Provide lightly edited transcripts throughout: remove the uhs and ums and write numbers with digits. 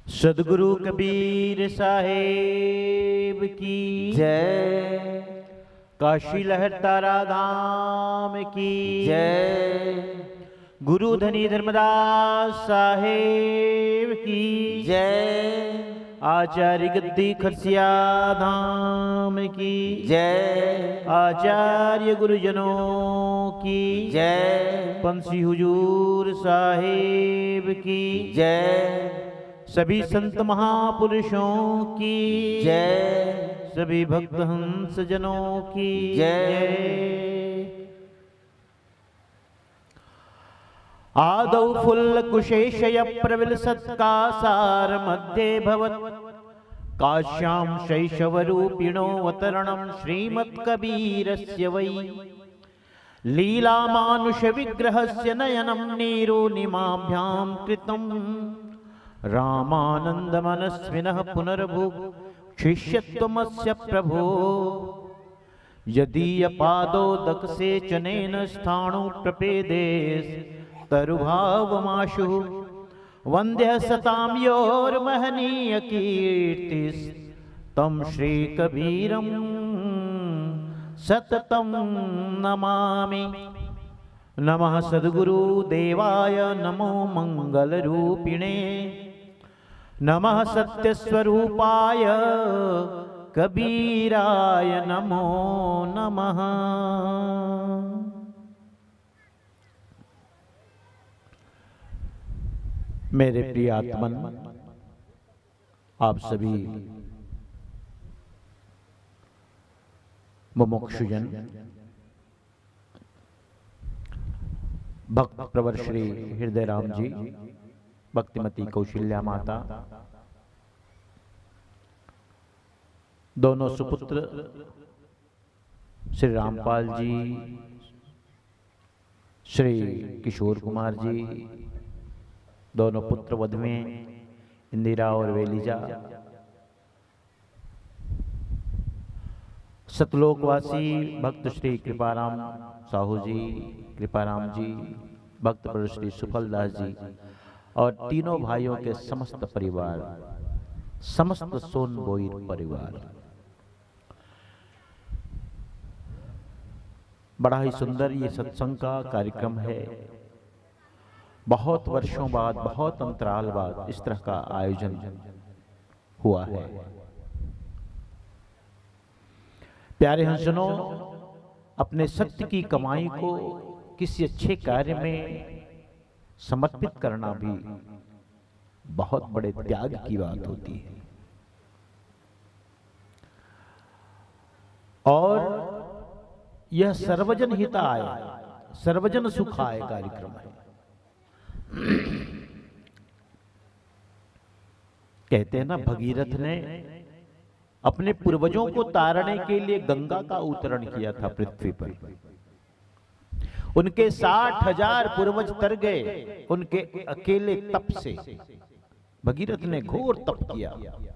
सदगुरु कबीर साहेब की जय। काशी लहर तारा धाम की जय। गुरु धनी धर्मदास साहेब की जय। आचार्य गद्दी खसिया धाम की जय। आचार्य गुरुजनों की जय। पंसी हुजूर साहेब की जय। सभी संत महापुरुषों की जय। सभी भक्त हंस जनों की जय। आदौ फुल्ल कुशेशय प्रविल सत्कासार मध्ये भवत् काश्यां शैशवरूपिणो अवतरणं श्रीमत्कबीरस्य वै लीलामानुषविग्रहस्य नयनं नीरोनिमाभ्यां कृतम् रामानन्दमनस्विनः पुनर्भुक् शिष्यत्वमस्य प्रभो यदीयपादोदकसेचनेन स्थाणु प्रपेदे तरुभावमाशु वन्द्यः सतां योर्महनीयकीर्तिस्तं श्रीकबीरं सततं नमामि। नमः सद्गुरुदेवाय नमो मंगलरूपिणे नमः सत्यस्वरूपाय कबीराय नमो नमः। मेरे प्रिय आत्मन, आप सभी मुमुक्षुजन भक्त प्रवर श्री हृदय राम जी, भक्तिमती कौशल्या माता, दोनों सुपुत्र श्री रामपाल जी, श्री किशोर कुमार जी, दोनों पुत्र वधुएं इंदिरा और वेलिजा, सतलोकवासी भक्त श्री कृपाराम साहू जी, कृपाराम जी, भक्त प्रभु श्री सुफलदास जी और तीनों भाइयों के समस्त परिवार, समस्त सोनबोईर परिवार। बड़ा ही सुंदर ये सत्संग का कार्यक्रम है। बहुत वर्षों बाद, बहुत अंतराल बाद इस तरह का आयोजन हुआ है। प्यारे हंसजनों, अपने सत्य की कमाई को किसी अच्छे कार्य में समर्पित करना भी बहुत बड़े त्याग की बात होती है। और यह सर्वजन हिताय, सर्वजन सुखाय कार्यक्रम है। कहते हैं ना, भगीरथ ने अपने पूर्वजों को तारने के लिए गंगा का अवतरण किया था पृथ्वी पर। उनके 60,000 पूर्वज तर गए उनके अकेले तप से। भगीरथ ने घोर तप किया,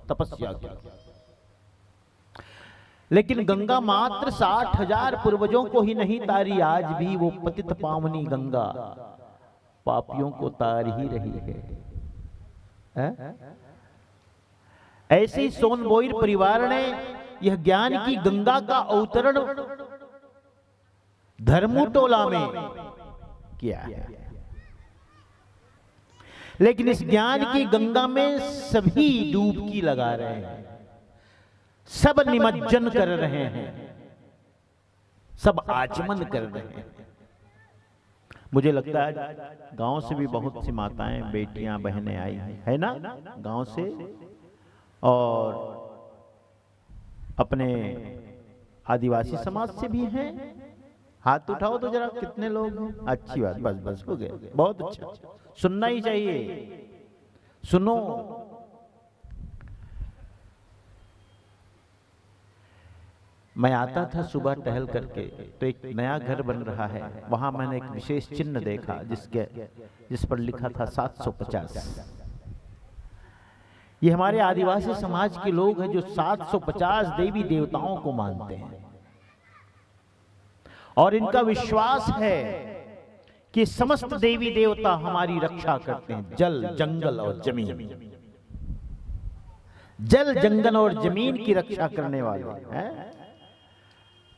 तपस्या की, लेकिन गंगा मात्र 60,000 पूर्वजों को ही नहीं तारी। आज भी वो पतित पावनी गंगा पापियों को तार ही रही है। ऐसे ही सोनबोईर परिवार ने यह ज्ञान की गंगा का अवतरण धर्मटोला में किया है। लेकिन इस ज्ञान की गंगा में सभी डुबकी लगा रहे हैं, सब निमज्जन कर रहे हैं, सब आचमन कर रहे हैं। मुझे लगता है गांव से भी बहुत सी माताएं, बेटियां, बहनें आई है ना, गांव से, और अपने आदिवासी समाज से भी हैं। हाथ उठाओ तो जरा, कितने लोग हैं? अच्छी बात, बस बस हो गए, बहुत अच्छा, सुनना ही चाहिए, सुनो। मैं आता था सुबह टहल करके, तो एक नया घर बन रहा है, वहां मैंने एक विशेष चिन्ह देखा जिस पर लिखा था 750। ये हमारे आदिवासी समाज के लोग हैं जो 750 देवी देवताओं को मानते हैं, और इनका विश्वास है कि समस्त देवी देवता हमारी रक्षा करते हैं, जल, जंगल और जमीन। जल जंगल और जमीन की रक्षा करने वाले हैं।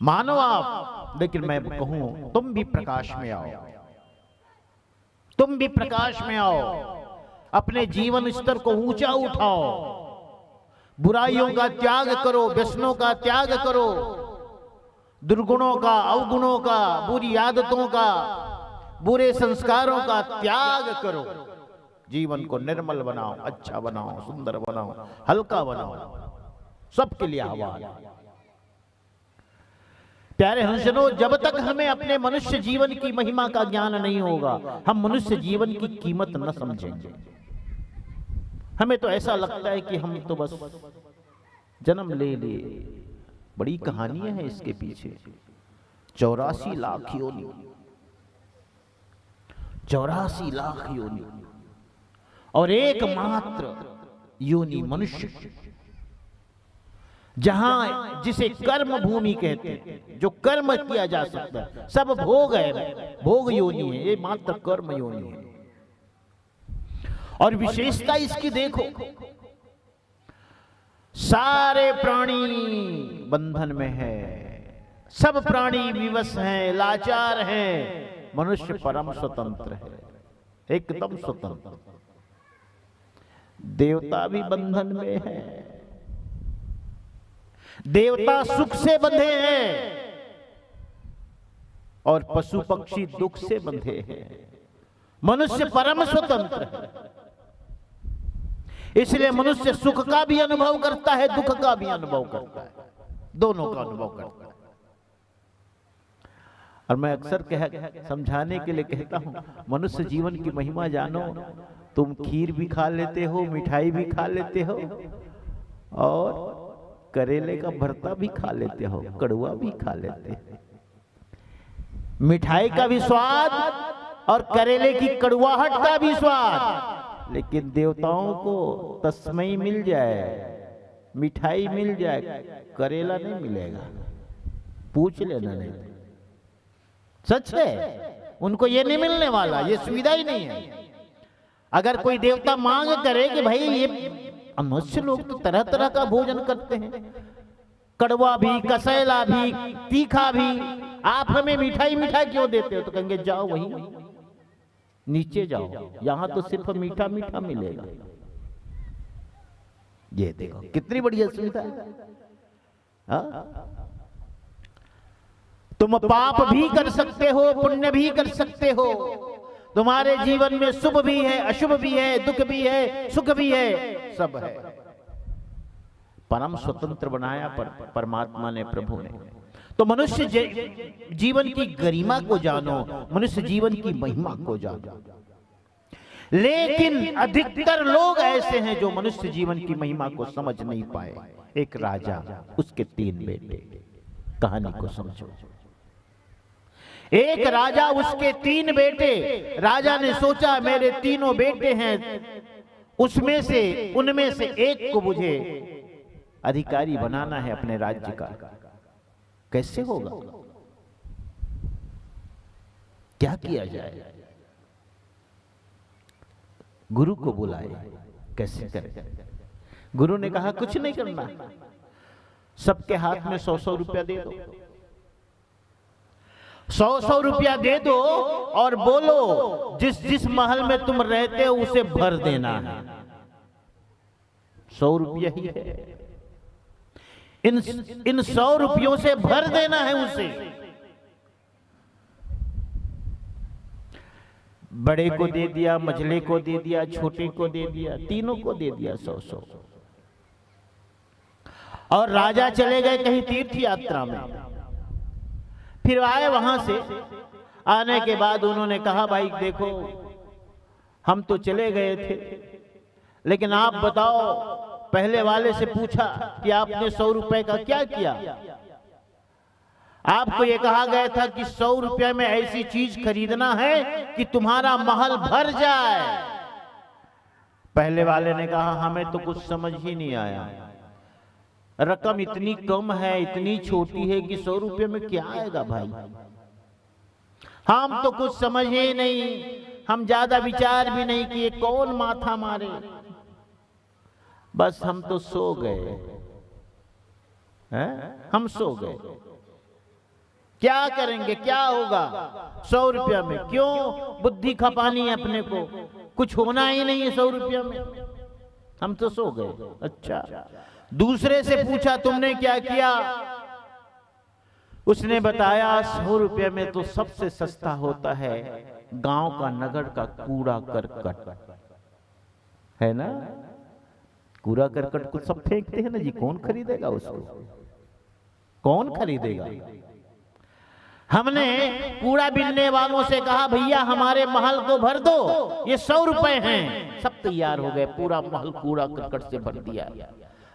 मानो आप, लेकिन मैं कहूं तुम भी प्रकाश में आओ, तुम भी प्रकाश में आओ, अपने जीवन स्तर को ऊंचा उठाओ, बुराइयों का त्याग करो, व्यसनों का त्याग करो, दुर्गुणों का, अवगुणों का, बुरी आदतों का, बुरे संस्कारों का त्याग करो। जीवन को निर्मल बनाओ, अच्छा बनाओ, सुंदर बनाओ, हल्का बनाओ, सबके लिए आह्वान। प्यारे हंसनो, जब तक हमें अपने मनुष्य जीवन की महिमा का ज्ञान नहीं होगा, हम मनुष्य जीवन की कीमत न समझेंगे। हमें तो ऐसा लगता है कि हम तो बस जन्म ले लिए। बड़ी कहानियां हैं इसके पीछे। 84 लाख योनि, 84 लाख योनि, और एकमात्र योनि मनुष्य, जहां जिसे कर्म भूमि कहते हैं, जो कर्म किया जा सकता है। सब भोग है, भोग योनि है, ये मात्र कर्म योनि है। और विशेषता इसकी देखो, सारे प्राणी बंधन में है, सब प्राणी विवश हैं, लाचार हैं, मनुष्य परम स्वतंत्र है, एकदम स्वतंत्र। देवता भी बंधन में है, देवता सुख से बंधे हैं और पशु पक्षी दुख से बंधे हैं। मनुष्य परम स्वतंत्र है, इसलिए मनुष्य सुख का भी अनुभव करता है, दुख का भी अनुभव करता है, दोनों का अनुभव करता है। और मैं अक्सर समझाने के लिए कहता हूं, मनुष्य जीवन की महिमा जानो। तुम खीर भी खा लेते हो, मिठाई भी खा लेते हो, और करेले का भरता भी खा लेते हो, कड़ुआ भी खा लेते हो। मिठाई का भी स्वाद और करेले की कड़ुआहट का भी स्वाद। लेकिन देवताओं को तस्मई मिल जाए, मिठाई मिल जाए, करेला नहीं मिलेगा, पूछ लेना। नहीं, सच है, उनको ये नहीं मिलने वाला, ये सुविधा ही नहीं है। अगर कोई देवता मांग करे कि भाई ये मनुष्य लोग तो तरह तरह का भोजन करते हैं, कड़वा भी, कसैला भी, तीखा भी, आप हमें मिठाई मिठाई क्यों देते हो? तो कहेंगे जाओ वहीं नीचे जाओ, यहां तो सिर्फ मीठा मीठा मिलेगा। ये देखो कितनी बढ़िया सुविधा है। तुम पाप भी कर सकते हो, पुण्य भी कर सकते हो। तुम्हारे जीवन में शुभ भी है, अशुभ भी है, दुख भी है, सुख भी है, सब है। परम स्वतंत्र बनाया परमात्मा ने, प्रभु ने। तो मनुष्य जीवन की गरिमा को जानो, मनुष्य जीवन की महिमा को जानो। लेकिन अधिकतर लोग ऐसे हैं जो मनुष्य जीवन की महिमा को समझ नहीं पाए। एक राजा, उसके 3 बेटे, कहानी को समझो। एक राजा, उसके 3 बेटे। राजा ने सोचा मेरे 3 बेटे हैं, उनमें से एक को मुझे अधिकारी बनाना है अपने राज्य का। कैसे होगा? क्या किया जाए? गुरु को बुलाए, कैसे करें? गुरु ने कहा कुछ नहीं करना, सबके हाथ में 100-100 रुपया दे दो। 100-100 रुपया दे दो और बोलो जिस जिस महल में तुम रहते हो उसे भर देना है। 100 रुपया ही है, इन 100 रुपयों से भर देना है उसे। बड़े को दे दिया, मझले को दे दिया, छोटे को दे दिया, तीनों को दे दिया 100-100। और राजा चले गए कहीं तीर्थ यात्रा में। फिर आए, वहां से आने के बाद उन्होंने कहा भाई देखो, हम तो चले गए थे, लेकिन आप बताओ। पहले वाले से पूछा कि आपने 100 रुपए का क्या किया? आपको यह कहा गया था कि 100 रुपए में ऐसी चीज खरीदना है कि तुम्हारा महल भर जाए। पहले वाले ने कहा हमें तो कुछ समझ ही नहीं आया, रकम इतनी कम है, इतनी छोटी है कि 100 रुपये में क्या आएगा भाई? हम तो कुछ समझ ही नहीं, हम ज्यादा विचार भी नहीं किए, कौन माथा मारे। बस हम तो सो गए हैं, हम सो गए। क्या करेंगे, क्या होगा 100 रुपया में? क्यों बुद्धि खपानी है अपने को, कुछ होना ही नहीं है 100 रुपया में, हम तो सो गए। अच्छा, दूसरे से पूछा तुमने क्या किया? उसने बताया 100 रुपये में तो सबसे सस्ता होता है गांव का नगर का कूड़ा करकट, है ना? कूड़ा करकट को सब फेंकते हैं ना जी, कौन खरीदेगा उसको, कौन खरीदेगा? हमने कूड़ा बिनने वालों से कहा भैया हमारे महल को भर दो, ये 100 रुपए हैं। सब तैयार हो गए, पूरा महल कूड़ा करकट से भर दिया।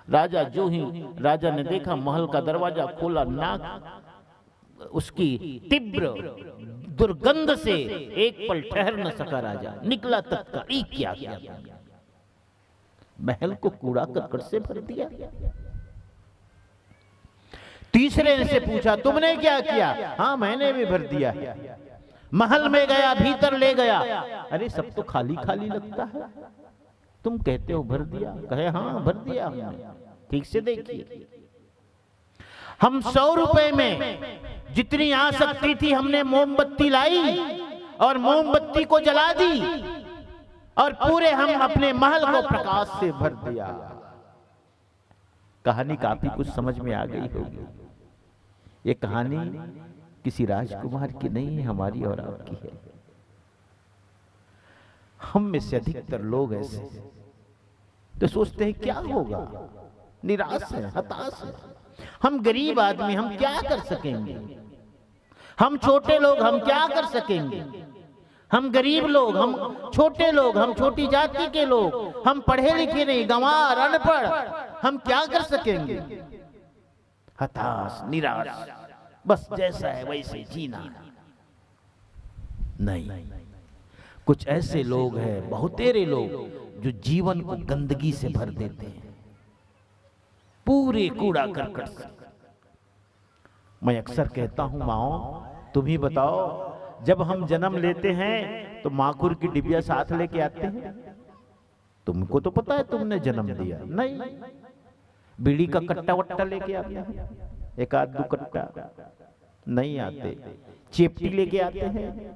राजा जो ही राजा ने देखा महल का दरवाजा खोला, नाक उसकी तीव्र दुर्गंध से एक पल ठहर न सका राजा, निकला तत्काल क्या किया, महल को कूड़ा करकट से भर दिया। तीसरे से पूछा तुमने क्या किया? हाँ मैंने भी भर दिया। महल में गया, भीतर ले गया, अरे सब तो खाली खाली लगता है, तुम कहते हो भर दिया। कहे हाँ भर दिया हमने। ठीक से देखिए, हम 100 रुपए में जितनी आ सकती थी हमने मोमबत्ती लाई और मोमबत्ती को जला दी और पूरे हम अपने महल को प्रकाश से भर दिया। कहानी काफी कुछ समझ में आ गई होगी। ये कहानी किसी राजकुमार की नहीं है, हमारी और आपकी है। हम में से अधिकतर लोग ऐसे तो सोचते हैं क्या होगा, निराश है, हताश है। हम गरीब आदमी, हम क्या कर सकेंगे? हम छोटे लोग, हम क्या कर सकेंगे? हम गरीब लोग, हम छोटे लोग, हम छोटी जाति के लोग, हम पढ़े लिखे नहीं, गंवार, अनपढ़, हम क्या कर सकेंगे? हताश, निराश, बस जैसा है वैसे जीना। नहीं, कुछ ऐसे लोग हैं, बहुतेरे लोग, जो जीवन को गंदगी से भर देते हैं, पूरे कूड़ा करकट से। मैं अक्सर कहता हूं माओ, तुम ही बताओ, जब हम जन्म लेते हैं तो माखुर की डिबिया साथ लेके आते हैं। तुमको तो पता है तुमने जन्म दिया, नहीं, बीड़ी का कट्टा वट्टा लेके आते हैं, एक आध दो कट्टा नहीं आते। चेपटी लेके आते हैं,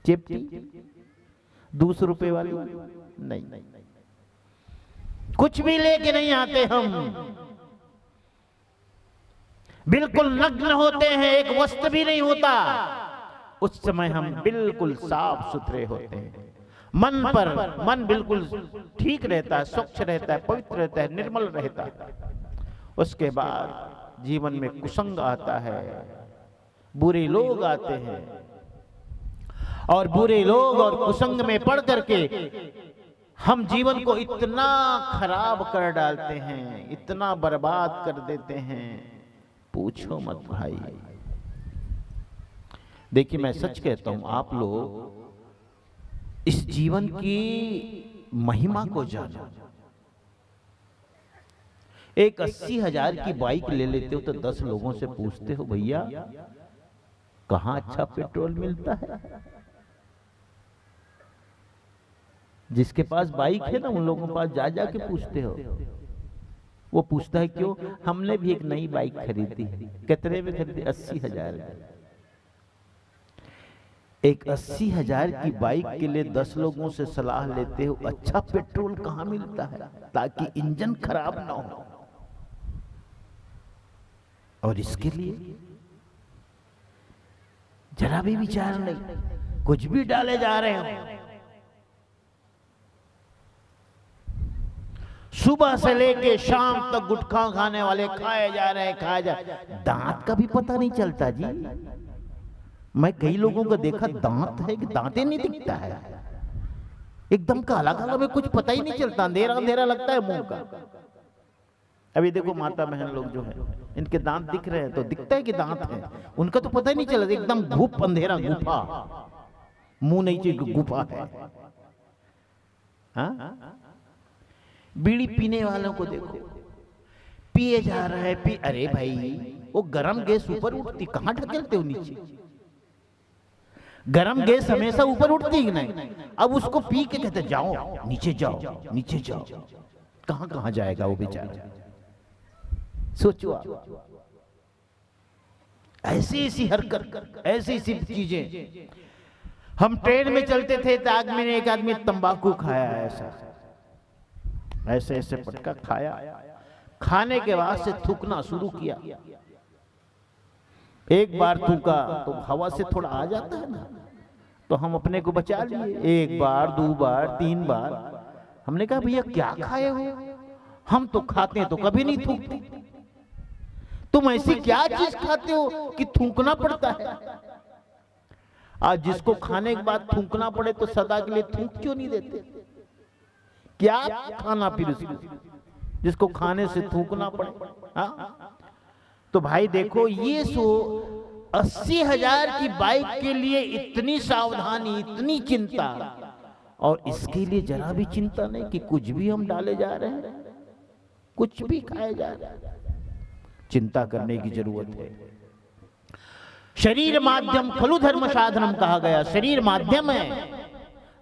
चेपटी 200 रुपए वाली नहीं, कुछ भी लेके नहीं आते। हम बिल्कुल नग्न होते हैं, एक वस्त्र भी नहीं होता। उस समय हम बिल्कुल साफ सुथरे होते हैं, मन बिल्कुल ठीक रहता है, स्वच्छ रहता है, पवित्र रहता है, निर्मल रहता है। उसके बाद जीवन में कुसंग आता है, बुरे लोग आते हैं, और बुरे लोग और कुसंग में पड़ करके हम जीवन को इतना खराब कर डालते हैं, इतना बर्बाद कर देते हैं, पूछो मत भाई। देखिए मैं सच कहता हूं, आप लोग इस जीवन की महिमा को जानो। एक 80,000 की बाइक ले लेते हो तो 10 लोगों से पूछते हो भैया कहां अच्छा पेट्रोल मिलता है? जिसके पास बाइक है ना, उन लोगों के पास जा जा के पूछते हो। वो पूछता है क्यों? हमने भी एक नई बाइक खरीदी है। कितने में खरीदी? 80,000। एक 80,000 की बाइक के लिए 10 लोगों से सलाह लेते हो अच्छा पेट्रोल कहां मिलता है ताकि इंजन खराब ना हो। और इसके लिए जरा भी विचार नहीं, कुछ भी डाले जा रहे हो। सुबह से लेके शाम तक गुटखा खाने वाले खाए जा रहे हैं, खाए जा रहे। दांत का भी पता नहीं चलता जी। मैं कई लोगों को देखा, दांत है कि दांतें नहीं दिखता है, एकदम काला काला में कुछ पता ही नहीं चलता, अंधेरा अंधेरा लगता है मुंह का। अभी देखो माता बहन लोग जो है, इनके दांत दिख रहे हैं तो दिखता है कि दांत है, उनका तो पता ही नहीं चलता, एकदम घूप अंधेरा, गुफा, मुंह नहीं चाहिए, गुफा है। हाँ? बीड़ी पीने वालों को देखो, पिए जा रहा है, अरे भाई वो गरम गैस ऊपर उठती, कहां ढकेलते हो नीचे? गरम गैस हमेशा ऊपर उठती ही नहीं। अब उसको पी के कहते जाओ नीचे जाओ, नीचे जाओ। कहां कहां जाएगा वो बेचारा। सोचो आप, ऐसी ऐसी हरकत, ऐसी ऐसी चीजें। हम ट्रेन में चलते थे तो आदमी ने, एक आदमी तंबाकू खाया, ऐसा ऐसे ऐसे पटका खाया, खाने के बाद से थूकना शुरू किया। एक बार थूका तो हवा से थोड़ा आ जाता है ना, तो हम अपने को बचा लिए। एक बार, दो बार, तीन बार। हमने कहा भैया क्या खाए हो? हम तो खाते हैं तो कभी नहीं थूकते, तुम ऐसी क्या चीज खाते हो कि थूकना पड़ता है? आज जिसको खाने के बाद थूकना पड़े तो सदा के लिए थूक क्यों नहीं देते? क्या खाना फिर उसको, जिसको खाने से थूकना पड़े? हाँ? तो भाई देखो, ये 80,000 की बाइक के लिए इतनी सावधानी, इतनी चिंता, और इसके लिए जरा भी चिंता नहीं कि कुछ भी हम डाले जा रहे हैं, कुछ भी खाए जा रहे हैं। चिंता करने की जरूरत है। शरीर माध्यम खलु धर्म साधनम कहा गया। शरीर माध्यम है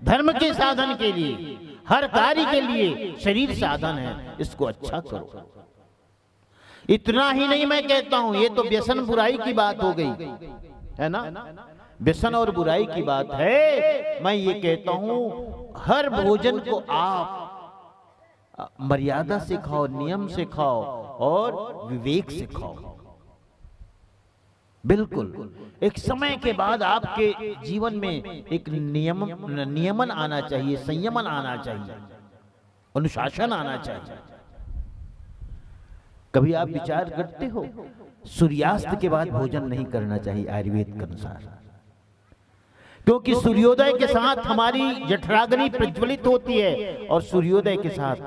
धर्म के साधन के लिए, हर कार्य के लिए शरीर साधन है। इसको अच्छा करो। इतना ही नहीं मैं कहता हूं, ये तो व्यसन बुराई की बात हो गई है ना, व्यसन और बुराई की बात है। मैं ये कहता हूं, हर भोजन को आप मर्यादा से खाओ, नियम से खाओ और विवेक से खाओ। बिल्कुल एक समय के बाद आपके जीवन में एक नियमन आना चाहिए, संयमन आना चाहिए, अनुशासन आना चाहिए। कभी आप विचार करते हो, सूर्यास्त के बाद भोजन नहीं करना चाहिए आयुर्वेद के अनुसार, क्योंकि सूर्योदय के साथ हमारी जठराग्नि प्रज्वलित होती है और सूर्योदय के साथ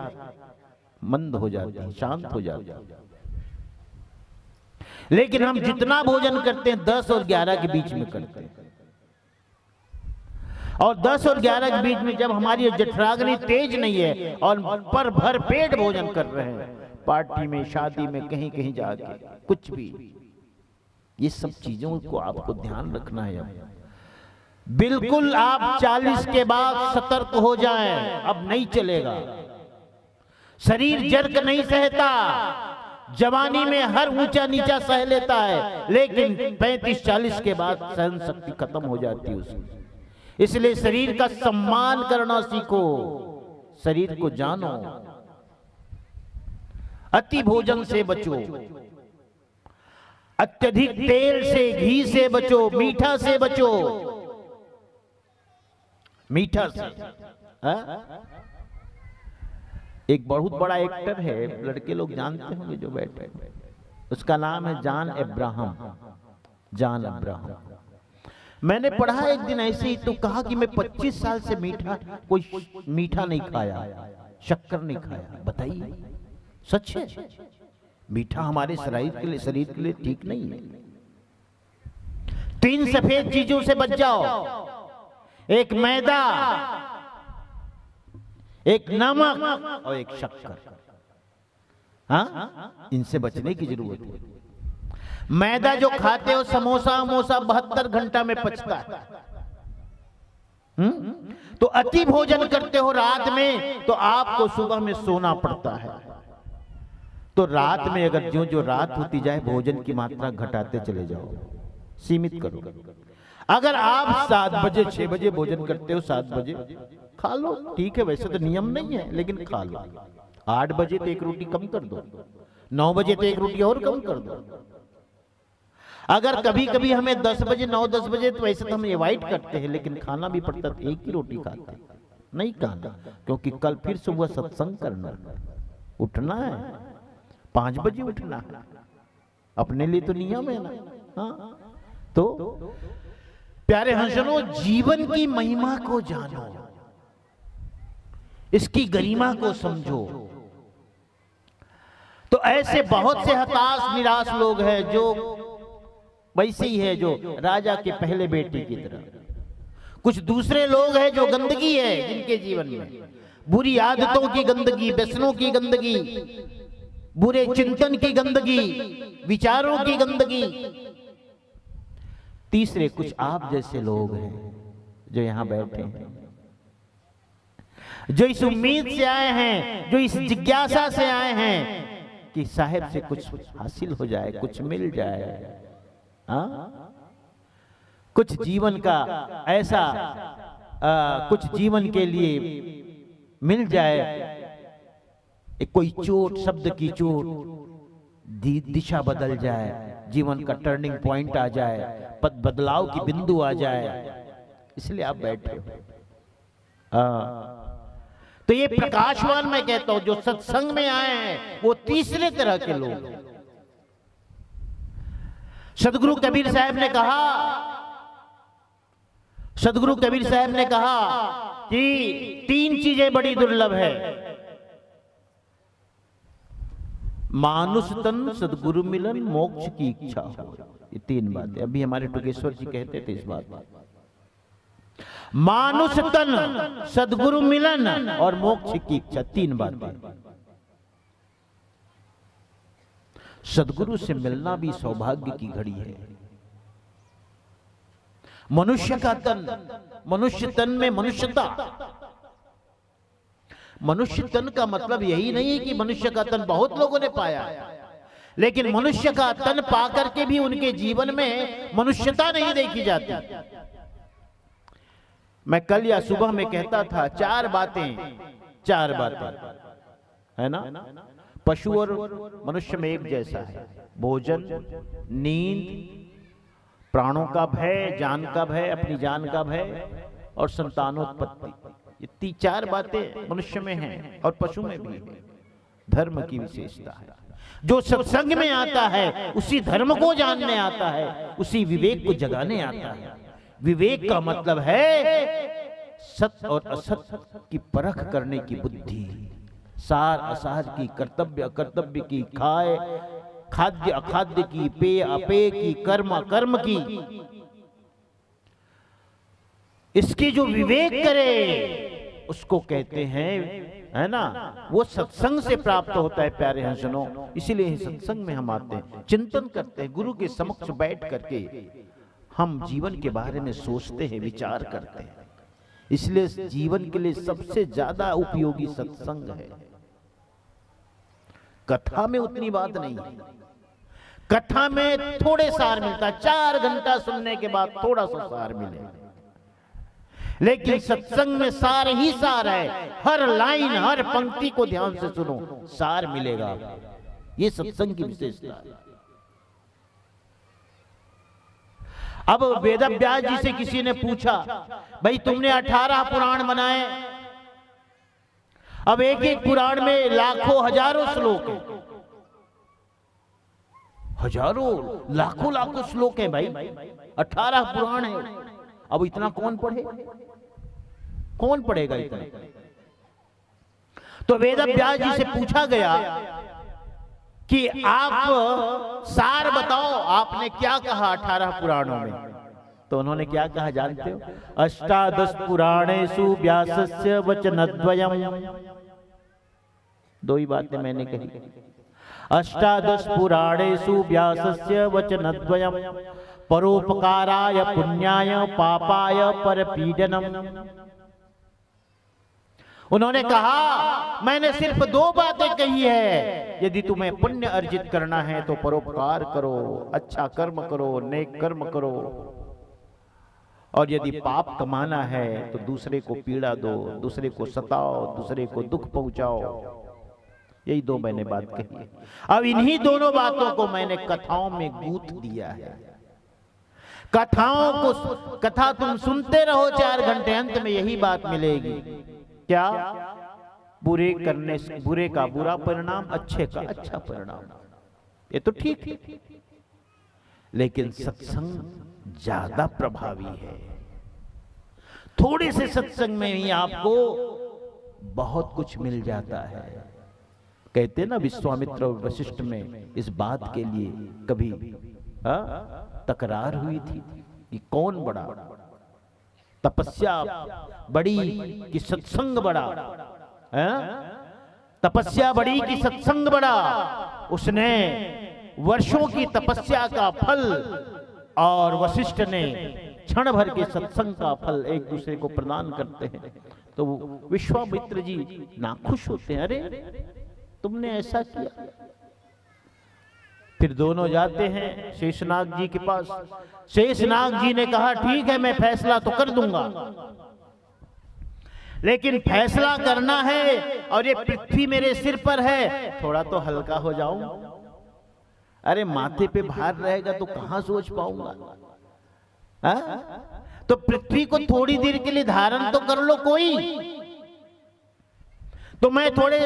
मंद हो जाती है, शांत हो जाती है। लेकिन हम जितना भोजन करते हैं 10 और 11 के बीच में करते हैं, और 10 और 11 के बीच में जब हमारी जठराग्नि तेज नहीं है और पर भर पेट भोजन कर रहे हैं, पार्टी में, शादी में, कहीं कहीं जाके कुछ भी, ये सब चीजों को आपको ध्यान रखना है। बिल्कुल आप 40 के बाद सतर्क हो जाएं, अब नहीं चलेगा। शरीर जर्क नहीं सहता, जवानी में हर ऊंचा नीचा सह लेता है, लेकिन 35-40 के बाद सहन शक्ति खत्म हो जाती है उसकी। इसलिए शरीर का सम्मान करना सीखो, शरीर को जानो। अति भोजन से बचो, अत्यधिक तेल से, घी से बचो, मीठा से बचो, मीठा से। एक बहुत बड़ा एक्टर है, लड़के लोग जानते होंगे जो बैठे, उसका नाम है जॉन अब्राहम। जॉन अब्राहम, मैंने पढ़ा एक दिन ऐसे ही, तो कहा कि मैं 25 साल से कोई मीठा नहीं खाया, शक्कर नहीं खाया। बताइए, सच है? मीठा हमारे शरीर के लिए ठीक नहीं है। 3 सफेद चीजों से बच जाओ, एक मैदा, एक नमक और एक शक्कर। हाँ, इनसे बचने की जरूरत है। मैदा जो खाते हो, समोसा 72 घंटा में पचता है। तो अति भोजन करते हो रात में, तो आपको सुबह में सोना पड़ता है। तो रात में अगर जो रात होती जाए, भोजन की मात्रा घटाते चले जाओ, सीमित करो। अगर आप 7 बजे 6 बजे भोजन करते हो, 7 बजे खा लो, ठीक है, वैसे तो नियम नहीं है, लेकिन खा लो। 8 बजे तो 1 रोटी कम कर दो, 9 बजे तो 1 रोटी और कम कर दो। अगर कभी कभी हमें 10 बजे 9-10 बजे, तो वैसे तो हम अवॉइड करते हैं, लेकिन खाना भी पड़ता, तो 1 ही रोटी खाते, नहीं खाना, क्योंकि कल फिर सुबह सत्संग करना, उठना है, 5 बजे उठना है, अपने लिए तो नियम है ना। हाँ, तो प्यारे हंसनो, जीवन की महिमा को जानो, इसकी गरिमा को समझो। तो ऐसे बहुत से हताश निराश लोग हैं जो वैसे ही है, जो राजा के पहले बेटे की तरह। कुछ दूसरे लोग हैं जो गंदगी है जिनके जीवन में, बुरी आदतों की गंदगी, व्यसनों की गंदगी, बुरे चिंतन की गंदगी, विचारों की गंदगी। तीसरे कुछ आप जैसे लोग हैं जो यहां बैठे हैं, जो इस उम्मीद से आए हैं, जो इस जिज्ञासा से आए हैं कि साहिब से कुछ हासिल हो जाए, कुछ मिल जाए, कुछ जीवन का ऐसा कुछ जीवन के लिए मिल जाए, एक कोई चोट, शब्द की चोट, दिशा बदल जाए, जीवन का टर्निंग पॉइंट आ जाए, पद बदलाव की बिंदु आ जाए, इसलिए आप बैठे हो। तो ये प्रकाशवान मैं कहता हूं, जो सत्संग में आए हैं वो तीसरे तरह के लोग। सदगुरु कबीर साहब ने कहा, सदगुरु कबीर साहब ने कहा कि 3 चीजें बड़ी दुर्लभ है, मानुष तन, सदगुरु मिलन, मोक्ष की इच्छा हो। ये 3 बातें अभी हमारे टुकेश्वर जी कहते थे इस बात। मानुष तन, सदगुरु मिलन और मोक्ष की इच्छा, 3 बातें। सदगुरु से मिलना भी सौभाग्य की घड़ी है। मनुष्य का तन, मनुष्य तन में मनुष्यता। मनुष्य तन का मतलब यही नहीं है कि मनुष्य का तन बहुत लोगों ने पाया, लेकिन मनुष्य का तन पाकर के भी उनके जीवन में मनुष्यता नहीं देखी जाती। मैं कल या सुबह में कहता था 4 बातें है ना, पशु और मनुष्य में एक जैसा है। भोजन, नींद, प्राणों का भय, जान का भय, अपनी जान का भय और संतानोत्पत्ति। ये 4 बातें मनुष्य में हैं और पशु में भी है। धर्म की विशेषता है। जो सत्संग में आता है उसी धर्म को जानने आता है, उसी विवेक को जगाने आता है। विवेक का मतलब है सत्य और असत्य की परख करने की बुद्धि, सार असार की, कर्तव्य अकर्तव्य की, खाद्य अखाद्य की, पेय अपेय की, कर्म अकर्म की। इसकी जो विवेक करे उसको कहते हैं, है ना, वो सत्संग से प्राप्त होता है। प्यारे हंसनों, इसीलिए सत्संग में हम आते हैं, चिंतन करते हैं, गुरु के समक्ष बैठ करके हम जीवन के बारे में सोचते हैं, विचार करते हैं। इसलिए जीवन के लिए सबसे ज्यादा उपयोगी सत्संग है। कथा में उतनी बात नहीं है, कथा में थोड़े सार मिलता, 4 घंटा सुनने के बाद थोड़ा सा सार मिले, लेकिन सत्संग में सार ही सार है। हर लाइन, हर पंक्ति को ध्यान से सुनो, सार मिलेगा। ये सत्संग की विशेषता है। अब वेदव्यास जी से किसी ने पूछा, भाई तुमने 18 पुराण बनाए, अब एक एक पुराण में लाखों हजारों श्लोक हैं, हजारों लाखों श्लोक हैं भाई, 18 पुराण है। अब इतना कौन पढ़े, कौन पढ़ेगा इतना? तो वेदव्यास जी से पूछा गया कि आप सार बताओ, आपने क्या कहा 18 पुराणों में? तो उन्होंने क्या कहा जानते हो? 18 पुराणेषु व्यासस्य वचनद्वयम्। 2 ही बातें मैंने कही। 18 पुराणेषु व्यासस्य वचनद्वयम्, परोपकाराय पुण्याय पापाय परपीडनम्। उन्होंने कहा मैंने सिर्फ 2 बातें कही है, यदि तुम्हें पुण्य अर्जित करना है तो परोपकार करो, अच्छा कर्म करो, नेक कर्म करो, और यदि पाप कमाना है तो दूसरे को पीड़ा दो, दूसरे को सताओ, दूसरे को दुख पहुंचाओ। यही 2 मैंने बात कही है। अब इन्हीं दोनों बातों को मैंने कथाओं में गूंथ दिया है। कथाओं को, कथा तुम सुनते रहो 4 घंटे, अंत में यही बात मिलेगी, क्या? बुरे करने से बुरे का बुरा परिणाम, अच्छे का अच्छा परिणाम। ये तो ठीक है, लेकिन सत्संग ज्यादा प्रभावी है। थोड़े से सत्संग में ही आपको बहुत कुछ मिल जाता है। कहते ना विश्वामित्र और वशिष्ठ में इस बात के लिए कभी तकरार हुई थी कि कौन बड़ा, तपस्या बड़ी कि सत्संग बड़ा? तपस्या बड़ी कि सत्संग बड़ा? उसने वर्षों की तपस्या का फल और वशिष्ठ ने क्षण भर के सत्संग का फल एक दूसरे को प्रदान करते हैं। तो विश्वामित्र जी नाखुश होते हैं, अरे तुमने ऐसा किया। फिर दोनों जाते हैं शेषनाग जी के पास। शेषनाग जी ने कहा ठीक है, मैं फैसला तो कर दूंगा, लेकिन फैसला करना है और ये पृथ्वी मेरे सिर पर है, थोड़ा तो हल्का हो जाऊं। अरे माथे पे भार रहेगा तो कहां सोच पाऊंगा। तो पृथ्वी को थोड़ी देर के लिए धारण तो कर लो कोई, तो मैं थोड़े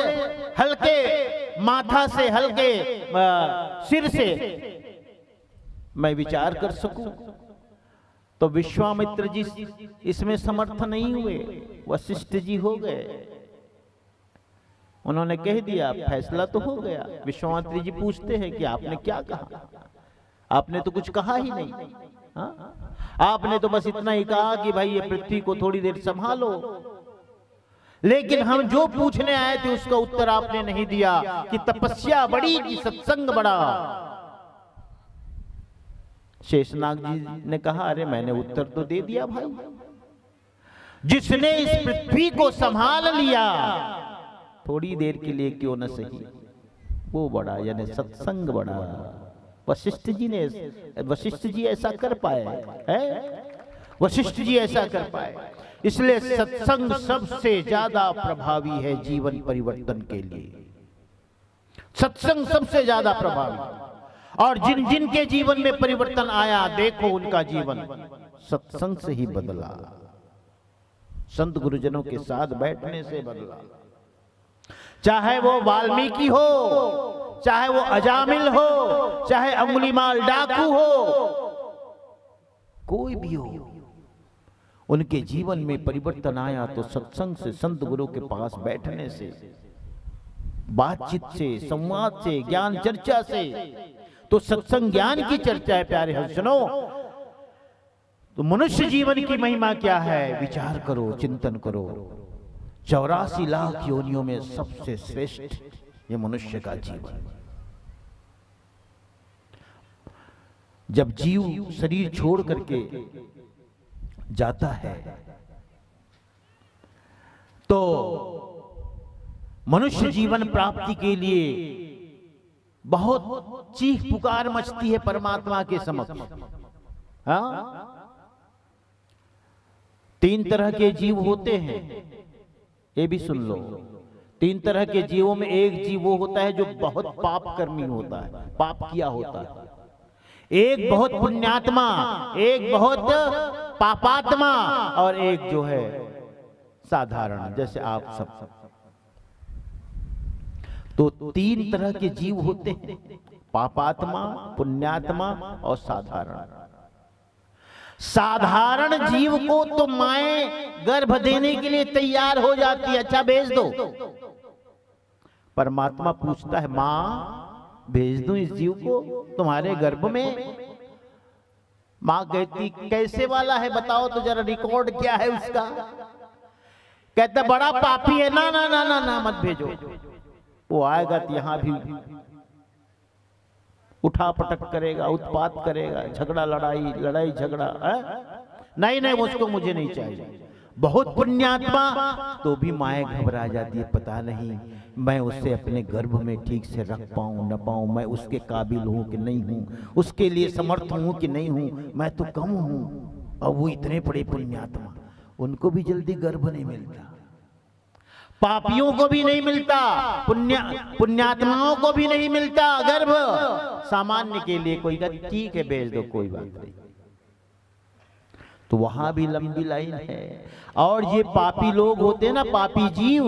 हल्के माथा से, हल्के सिर से मैं विचार कर सकूं। तो विश्वामित्र जी इसमें समर्थ नहीं हुए, वशिष्ठ जी हो गए। उन्होंने कह दिया फैसला तो हो गया। विश्वामित्र जी पूछते हैं कि आपने क्या कहा? आपने तो कुछ कहा ही नहीं। हाँ? आपने तो बस इतना ही कहा कि भाई ये पृथ्वी को थोड़ी देर संभालो, लेकिन हम जो पूछने आए थे उसका उत्तर आपने नहीं दिया कि तपस्या बड़ी कि सत्संग बड़ा। शेषनाग जी ने कहा अरे मैंने उत्तर तो दे दिया भाई, जिसने इस पृथ्वी को संभाल लिया थोड़ी देर के लिए क्यों न सही, वो बड़ा, यानी सत्संग बड़ा। वशिष्ठ जी ऐसा कर पाए है, वशिष्ठ जी ऐसा कर पाए। इसलिए सत्संग सबसे ज्यादा प्रभावी है जीवन परिवर्तन के लिए। सत्संग सबसे ज्यादा प्रभावी, और जिन जिन के जीवन में परिवर्तन आया देखो उनका जीवन सत्संग से ही बदला, संत गुरुजनों के साथ बैठने से बदला। चाहे वो वाल्मीकि हो, चाहे वो अजामिल हो, चाहे अंगुलीमाल डाकू हो, कोई भी हो, उनके जीवन में परिवर्तन आया तो सत्संग से, संत गुरु के पास बैठने से, बातचीत से, संवाद से, ज्ञान चर्चा से। तो सत्संग ज्ञान की चर्चा है प्यारे हर्षणों। तो मनुष्य जीवन की महिमा क्या है, विचार करो, चिंतन करो। 84 लाख योनियों में सबसे श्रेष्ठ ये मनुष्य का जीवन। जब जीव शरीर छोड़ करके जाता है तो मनुष्य जीवन प्राप्ति के लिए बहुत चीख पुकार मचती है परमात्मा के समक्ष। हाँ, 3 तरह के जीव होते हैं, ये भी सुन लो। 3 तरह के जीवों में एक जीव वो होता है जो बहुत पाप कर्मी होता है, पाप किया होता है। एक बहुत पुण्यात्मा, एक बहुत पापात्मा, और एक जो है साधारण, जैसे आप सब। तो 3 तरह के जीव होते हैं, पापात्मा, पुण्यात्मा और साधारण। साधारण जीव को तो माए गर्भ देने के लिए तैयार हो जाती है, अच्छा भेज दो। परमात्मा पूछता है मां भेज दूं इस जीव को तुम्हारे गर्भ में? मां कहती कैसे वाला है बताओ तो जरा, रिकॉर्ड क्या है उसका? कहता बड़ा पापी है, ना ना ना ना ना मत भेजो। वो आएगा तो यहां भी उठा पटक करेगा, उत्पात करेगा, झगड़ा लड़ाई झगड़ा है? नहीं नहीं उसको मुझे नहीं चाहिए। बहुत पुण्यात्मा तो भी माए घबरा जाती है, पता नहीं मैं उसे अपने गर्भ में ठीक से रख पाऊं न पाऊं, मैं उसके काबिल हूं कि नहीं हूं, उसके लिए समर्थ हूं कि नहीं हूं, मैं तो कम हूं। और वो इतने बड़े पुण्यात्मा, उनको भी जल्दी गर्भ नहीं मिलता, पापियों को भी नहीं मिलता, पुण्यात्माओं को भी नहीं मिलता गर्भ। सामान्य के लिए कोई कहता ठीक है भेज दो, कोई बात नहीं। तो वहां भी लंबी लाइन है। और ये पापी लोग होते हैं ना, पापी जीव,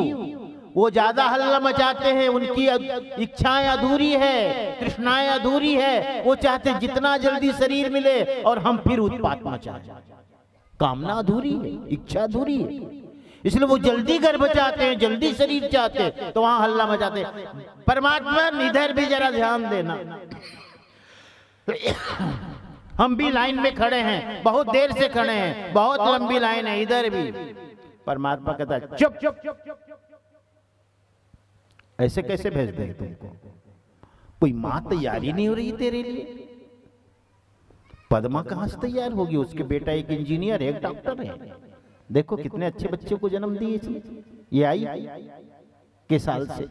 वो ज्यादा हल्ला मचाते हैं, उनकी इच्छाएं अधूरी है, तृष्णाएं अधूरी है। वो चाहते जितना जल्दी शरीर मिले और हम फिर उत्पात मचाएं। कामना अधूरी है, इच्छा अधूरी है, इसलिए वो जल्दी गर्भ चाहते हैं, जल्दी शरीर चाहते हैं, तो वहां हल्ला मचाते हैं। परमात्मा इधर भी जरा ध्यान देना। हम भी लाइन में खड़े हैं, बहुत देर से खड़े हैं, बहुत लंबी लाइन है इधर भी। परमात्मा कहता है चुप चुप चुप, ऐसे कैसे भेज दें तुमको? कोई मां तैयारी नहीं हो रही तेरे लिए? पद्मा कहां से तैयार होगी? उसके बेटा एक इंजीनियर है, एक डॉक्टर है, देखो कितने अच्छे बच्चे को जन्म दिए इसने। ये आई के साल से।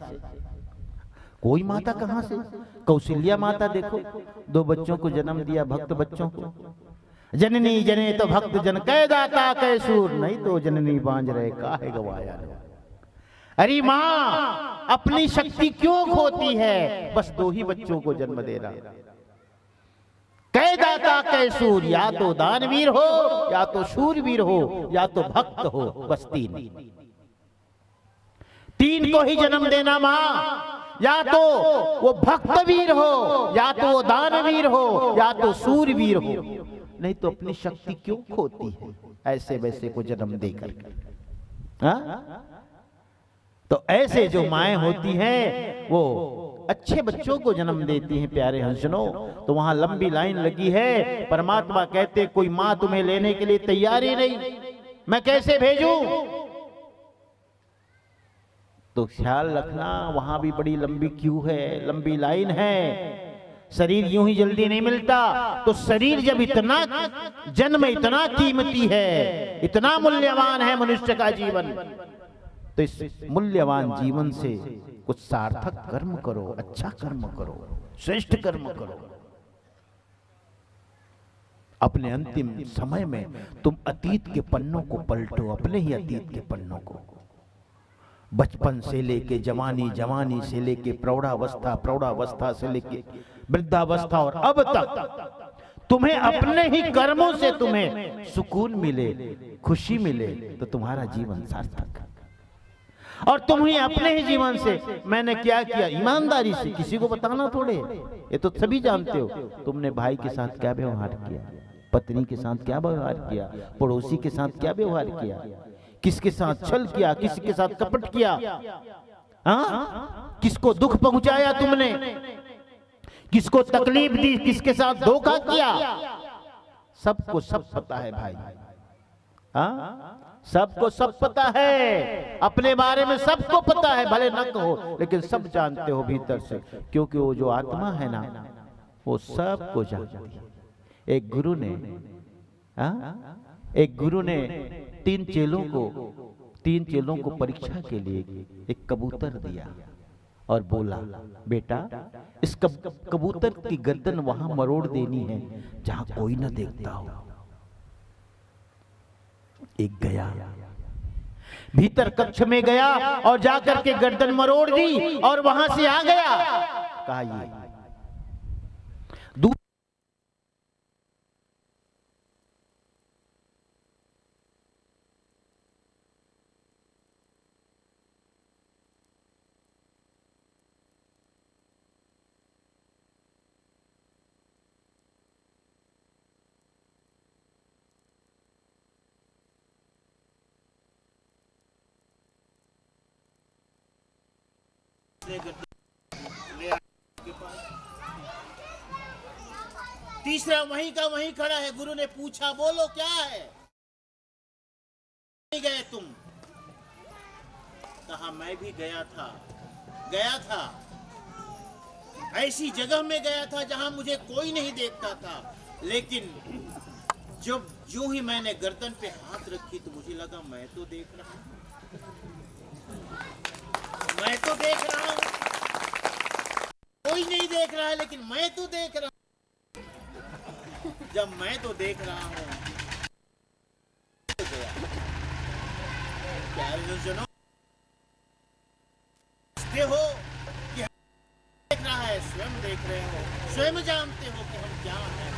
कोई माता कहां से, कौशल्या माता देखो 2 बच्चों को जन्म दिया, भक्त बच्चों को। जननी जने तो भक्त जन कै दाता कै सूर, नहीं तो जननी बांझ रहे काहे गवाया। अरे मां अपनी शक्ति क्यों खोती है, बस 2 ही बच्चों को जन्म दे रहा। कै दाता कै सूर, या तो दानवीर हो, या तो शूरवीर हो, या तो भक्त हो, बस 3 को ही जन्म देना मां। या तो वो भक्तवीर हो, या तो वो दानवीर हो, या तो सूरवीर हो, नहीं तो अपनी शक्ति क्यों खोती है ऐसे वैसे को जन्म देकर। तो ऐसे जो माएँ होती हैं वो अच्छे बच्चों को जन्म देती हैं। प्यारे हंसनों, तो वहां लंबी लाइन लगी है। परमात्मा कहते कोई माँ तुम्हें लेने के लिए तैयार ही नहीं, मैं कैसे भेजूं। तो ख्याल रखना वहां भी बड़ी लंबी क्यू है, लंबी लाइन है। शरीर यूं ही जल्दी नहीं मिलता। तो शरीर जब इतना जन्म इतना कीमती है, इतना मूल्यवान है मनुष्य का जीवन, तो इस मूल्यवान जीवन से कुछ सार्थक कर्म करो, अच्छा कर्म करो, श्रेष्ठ कर्म करो। अपने अंतिम समय में तुम अतीत के पन्नों को पलटो, अपने ही अतीत के पन्नों को। बचपन से लेके जवानी, जवानी से लेके प्रौढ़ावस्था, प्रौढ़ावस्था से लेके वृद्धावस्था, और अब तक तुम्हें अपने ही कर्मों से तुम्हें सुकून मिले, खुशी मिले, तो तुम्हारा जीवन सार्थक है। और तुम ही अपने ही जीवन से मैंने क्या किया, ईमानदारी से, किसी को बताना थोड़े, ये तो सभी जानते हो। तुमने भाई के साथ क्या व्यवहार किया, पत्नी के साथ क्या व्यवहार किया, पड़ोसी के साथ क्या व्यवहार किया, किसके साथ छल किया, किसके साथ कपट किया, हाँ, किसको दुख पहुंचाया तुमने, किसको तकलीफ दी, किसके साथ धोखा किया, सबको सब पता है भाई। हाँ, सबको सब पता है, अपने बारे में सबको पता है, भले न कहो लेकिन सब जानते हो भीतर से, क्योंकि वो जो आत्मा है ना वो सबको जानती है। एक गुरु ने 3 चेलों को परीक्षा के लिए एक कबूतर दिया और बोला, बेटा इस कबूतर की गर्दन वहां मरोड़ देनी है जहां कोई न देखता हो। एक गया, भीतर कक्ष में गया और जाकर के गर्दन मरोड़ दी और वहां से आ गया। कहा ये तीसरा वहीं का वहीं खड़ा है। गुरु ने पूछा, बोलो क्या है, नहीं गए तुम? कहा मैं भी गया था, ऐसी जगह में गया था जहां मुझे कोई नहीं देखता था, लेकिन जब यूं ही मैंने गर्दन पे हाथ रखी तो मुझे लगा मैं तो देख रहा हूं, कोई नहीं देख रहा है लेकिन मैं तो देख रहा हूं। जब मैं तो देख रहा हूं, सुनो हो कि देख रहा है, स्वयं देख रहे हो, स्वयं जानते हो कि हम क्या हैं।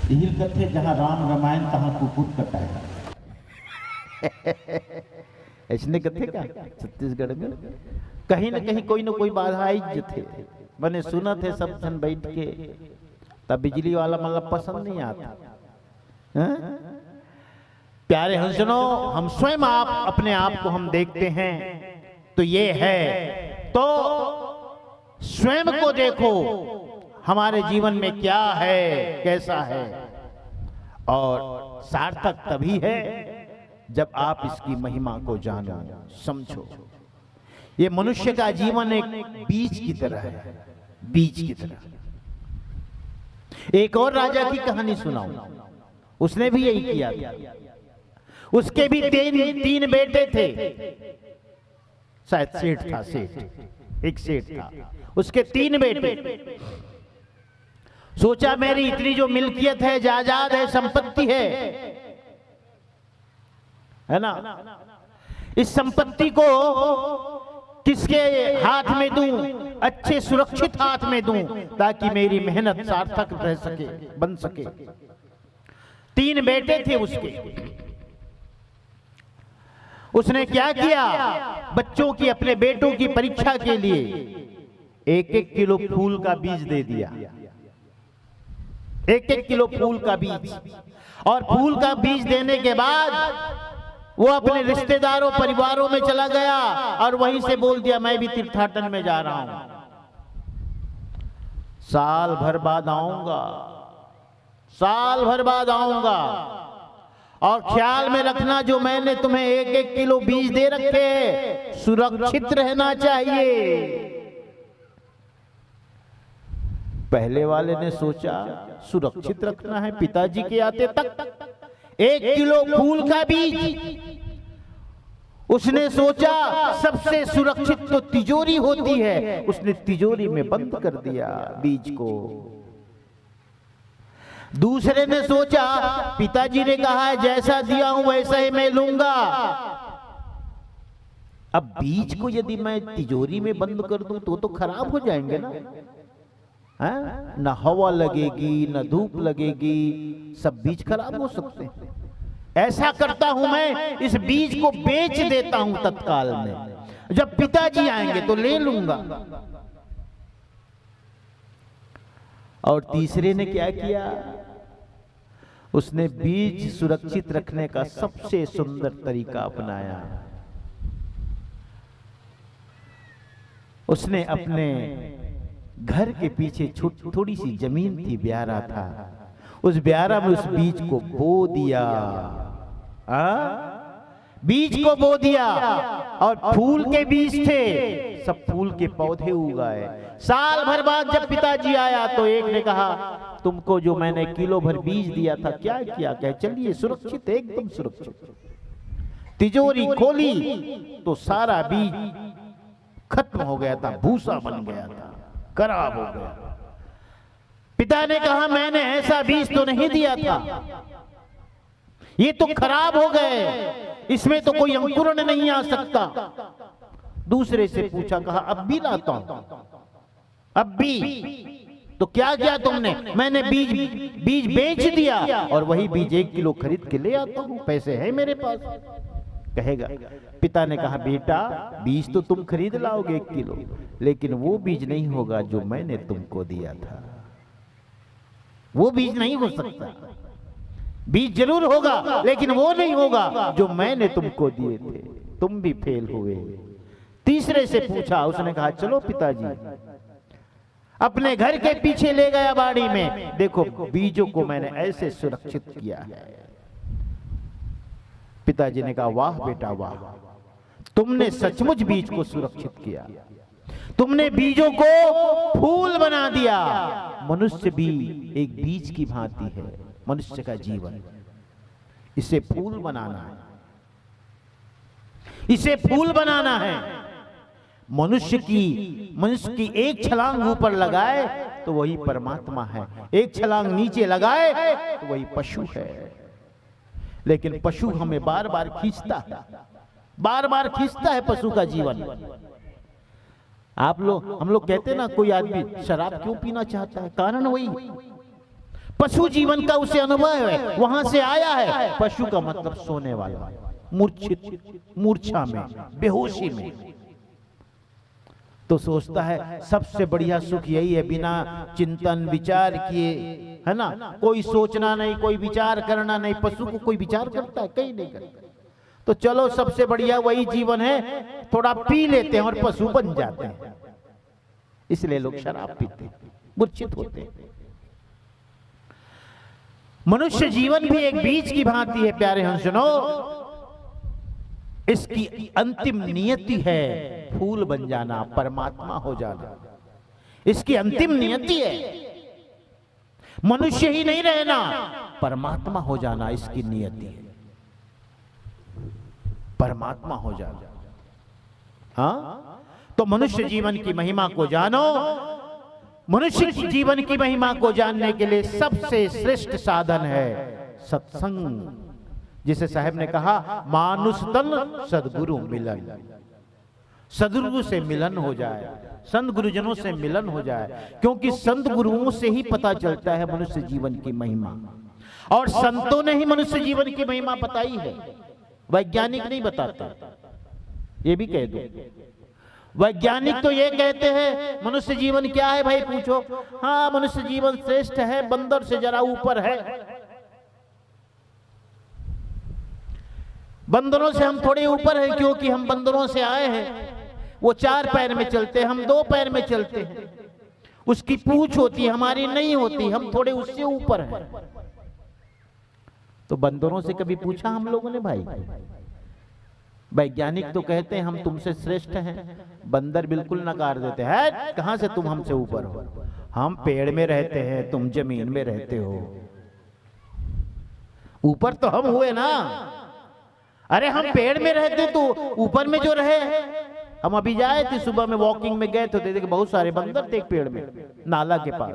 यही कथे जहां राम रामायण तहां कुकुर कटाए। ऐसने कथे का छत्तीसगढ़ में कहीं न कहीं कोई न कोई बाधा आई थे। मैंने सुना थे सब जन बैठ के, तब बिजली वाला मतलब पसंद नहीं आता। प्यारे हंसनो, हम स्वयं अपने आप को हम देखते हैं तो ये है, तो स्वयं को देखो, हमारे जीवन में क्या है, कैसा है, और सार्थक तभी है जब आप इसकी महिमा को जानो, समझो। ये मनुष्य का जीवन एक बीज की तरह है, बीज की तरह। एक और राजा की कहानी सुनाऊं, उसने भी यही किया था। उसके भी तीन बेटे थे, शायद सेठ था, एक सेठ था, उसके 3 बेटे। सोचा मेरी इतनी जो मिल्कियत है, जायदाद है, संपत्ति है ना, इस संपत्ति को किसके हाथ में दूं? अच्छे सुरक्षित हाथ में दूं, ताकि मेरी मेहनत सार्थक रह सके, बन सके। 3 बेटे थे उसके। उसने क्या किया? बच्चों की, अपने बेटों की परीक्षा के लिए 1-1 किलो फूल का बीज दे दिया। 1-1 किलो फूल का बीज। और फूल का बीज देने के बाद वो अपने रिश्तेदारों, परिवारों में चला गया और वहीं से बोल दिया, मैं भी तीर्थाटन में जा रहा हूं, साल भर बाद आऊंगा, साल भर बाद आऊंगा। और ख्याल में रखना, जो मैंने तुम्हें 1-1 किलो बीज दे रखे हैं, सुरक्षित रहना चाहिए। पहले वाले ने सोचा सुरक्षित रखना है, पिताजी के आते तक 1 किलो फूल का बीज। उसने सोचा सबसे सुरक्षित तो तिजोरी होती है, उसने तिजोरी में बंद कर दिया बीज को। दूसरे ने सोचा, पिताजी ने कहा है जैसा दिया हूं वैसा ही मैं लूंगा। अब बीज को यदि मैं तिजोरी में बंद कर दूं तो खराब हो जाएंगे ना, न हवा लगेगी, न धूप लगेगी, सब बीज खराब हो सकते हैं। ऐसा करता हूं मैं, इस बीज को बेच देता हूं तत्काल में, जब पिताजी आएंगे तो ले लूंगा। और तीसरे ने क्या किया? उसने बीज सुरक्षित रखने का सबसे सुंदर तरीका अपनाया। उसने अपने घर के पीछे थोड़ी सी जमीन थी, ब्यारा था, उस ब्यारा में उस बीज को बो दिया। बीज को बो दिया और फूल के बीज थे, सब फूल के पौधे उगाए। साल भर बाद जब पिताजी आया तो एक ने कहा, तुमको जो मैंने किलो भर बीज दिया था क्या किया? कहे चलिए सुरक्षित, एकदम सुरक्षित। तिजोरी खोली तो सारा बीज खत्म हो गया था, भूसा बन गया था, खराब हो गया। पिता ने कहा, मैंने ऐसा बीज तो नहीं दिया था, ये तो खराब हो गए, इसमें तो कोई अंकुरण नहीं आ सकता। दूसरे से पूछा, कहा अब भी लाता हूं, अब भी। तो क्या किया तुमने? मैंने बीज बेच दिया और वही बीज 1 किलो खरीद के ले आता हूं, पैसे हैं मेरे पास। कहेगा, पिता ने कहा, बेटा बीज तो तुम खरीद लाओगे 1 किलो, लेकिन वो बीज नहीं होगा जो मैंने तुमको दिया था, वो बीज नहीं हो सकता। बीज जरूर होगा लेकिन वो नहीं होगा जो मैंने तुमको दिए थे, तुम भी फेल हुए। तीसरे से पूछा, उसने कहा, चलो पिताजी। अपने घर के पीछे ले गया बाड़ी में, देखो बीजों को मैंने ऐसे सुरक्षित किया है। पिताजी ने कहा, वाह बेटा वाह, तुमने सचमुच बीज को सुरक्षित किया, तुमने बीजों को फूल बना दिया। मनुष्य भी एक बीज की भांति है, मनुष्य का जीवन, इसे फूल बनाना है, इसे फूल बनाना है। मनुष्य की एक छलांग ऊपर लगाए तो वही परमात्मा है, एक छलांग नीचे लगाए तो वही पशु है। लेकिन पशु हमें बार बार खींचता है, बार बार खींचता है पशु का जीवन। हम लोग कहते हैं ना, कोई आदमी शराब क्यों पीना चाहता है? कारण वही पशु जीवन का उसे अनुभव है, वहां से आया है। पशु का मतलब सोने वाला, मूर्छित, मूर्छा में, बेहोशी में। तो सोचता है सबसे बढ़िया सुख यही है, बिना चिंतन विचार किए, है ना, कोई सोचना नहीं, कोई विचार करना नहीं। पशु को कोई विचार करता है? कहीं नहीं करता। तो चलो सबसे बढ़िया वही जीवन है, थोड़ा पी लेते हैं और पशु बन जाते हैं, इसलिए लोग शराब पीते हैं। मूर्छित होते हैं। मनुष्य जीवन भी एक बीज की भांति है प्यारे हंसनो, इसकी अंतिम नियति है फूल बन जाना, परमात्मा हो जाना। इसकी अंतिम नियति है मनुष्य ही नहीं रहना, परमात्मा हो जाना इसकी नियति है, परमात्मा हो जाना। हाँ, तो मनुष्य जीवन की महिमा को जानो। मनुष्य की जीवन की महिमा को जानने के लिए सबसे श्रेष्ठ साधन है सत्संग। जिसे साहब ने कहा मानुष तन सदगुरु मिलन, सदगुरु से मिलन हो जाए, संत गुरुजनों से मिलन हो जाए, क्योंकि संत गुरुओं से ही पता चलता है मनुष्य जीवन की महिमा। और संतों ने ही मनुष्य जीवन की महिमा बताई है, वैज्ञानिक नहीं बताता, ये भी कह दो। वैज्ञानिक तो ये कहते हैं मनुष्य जीवन क्या है भाई पूछो, हाँ मनुष्य जीवन श्रेष्ठ है, बंदर से जरा ऊपर है। बंदरों से हम थोड़े ऊपर हैं, क्योंकि हम बंदरों से आए हैं। वो 4 पैर में चलते हैं, हम 2 पैर में चलते हैं। उसकी पूंछ होती, हमारी नहीं होती, हम थोड़े उससे ऊपर हैं। तो बंदरों से कभी पूछा हम लोगों ने भाई? वैज्ञानिक तो कहते हैं हम तुमसे श्रेष्ठ हैं, बंदर बिल्कुल नकार देते हैं, कहां से तुम हमसे ऊपर हो, हम पेड़ में रहते हैं, तुम जमीन में रहते हो। ऊपर तो हम हुए ना, अरे हम पेड़ में रहते तो ऊपर में जो रहे। हम अभी जाए थे, सुबह में वॉकिंग में गए तो देखे बहुत सारे बंदर थे एक पेड़ में, नाला के पास।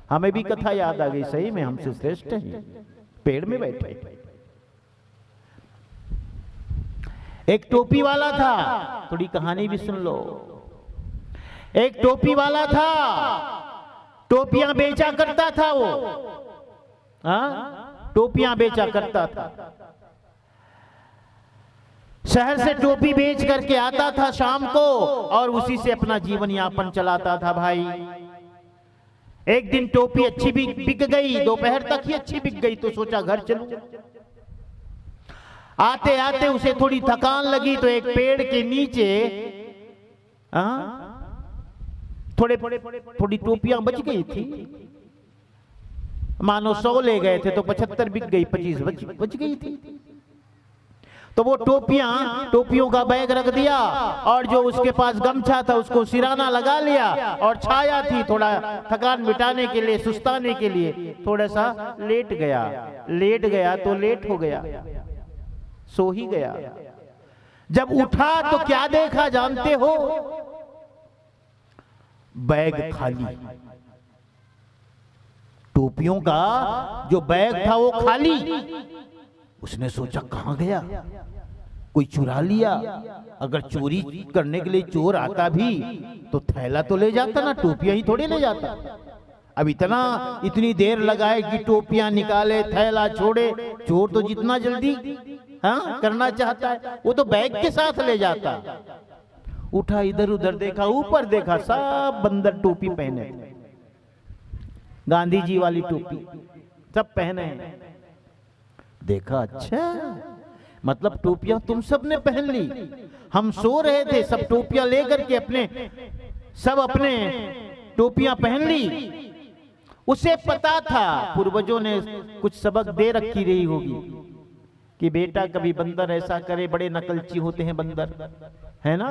हमें भी कथा याद आ गई, सही में हमसे श्रेष्ठ हैं, पेड़ में बैठे। एक टोपी वाला था, थोड़ी कहानी भी सुन लो। एक टोपी वाला था, टोपियां बेचा करता था वो, हाँ टोपियां बेचा करता था। शहर से टोपी बेच करके आता था शाम को, और उसी से अपना जीवन यापन चलाता था भाई। एक दिन टोपी अच्छी बिक गई, दोपहर तक ही अच्छी बिक गई, तो सोचा घर चलूं। आते आते उसे थोड़ी थकान लगी, तो एक पेड़ के नीचे थोड़ी टोपियां बच गई थी। मानो 100 ले गए थे तो 75 बिक गई, 25 बच गई थी। तो वो टोपियों का बैग रख दिया, और जो उसके पास गमछा था उसको सिराना लगा लिया, और छाया थी, थोड़ा थकान मिटाने के लिए, सुस्ताने के लिए थोड़ा सा लेट गया तो लेट हो गया, सो ही गया। जब उठा तो क्या देखा जानते हो? बैग खाली, टोपियों का जो बैग था वो खाली। उसने सोचा कहां गया, कोई चुरा लिया। अगर चोरी करने के लिए चोर आता भी तो थैला तो ले जाता ना, टोपियां ही थोड़ी ले जाता। अब इतनी देर लगाए कि टोपियां निकाले, थैला छोड़े। चोर तो जितना जल्दी करना चाहता है, वो तो बैग के साथ ले जाता। उठा, इधर उधर देखा, ऊपर देखा, सब बंदर टोपी पहने थे, गांधी जी वाली टोपी सब पहने हैं। देखा, अच्छा मतलब टोपियां तुम सब ने पहन ली। हम सो रहे थे, सब टोपियां लेकर के अपने टोपियां पहन ली। उसे पता था, पूर्वजों ने कुछ सबक दे रखी रही होगी कि बेटा कभी बंदर ऐसा करे, बड़े नकलची होते हैं बंदर, है ना।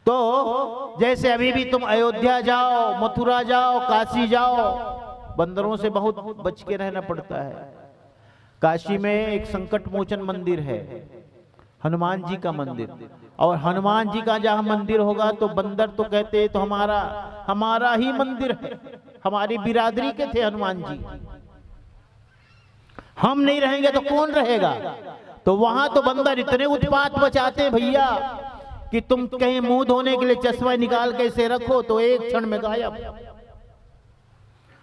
तो जैसे अभी भी तुम अयोध्या जाओ, मथुरा जाओ, काशी जाओ, बंदरों से बहुत बच के रहना पड़ता है। काशी में एक संकट मोचन मंदिर है, हनुमान जी का मंदिर, और हनुमान जी का जहां मंदिर होगा तो बंदर तो कहते हैं तो हमारा ही मंदिर है, हमारी बिरादरी के थे हनुमान जी, हम नहीं रहेंगे तो कौन रहेगा। तो वहां तो बंदर इतने उत्पात मचाते हैं भैया कि तुम कहीं मुंह धोने के लिए चश्मा निकाल के इसे रखो तो एक क्षण में गायब।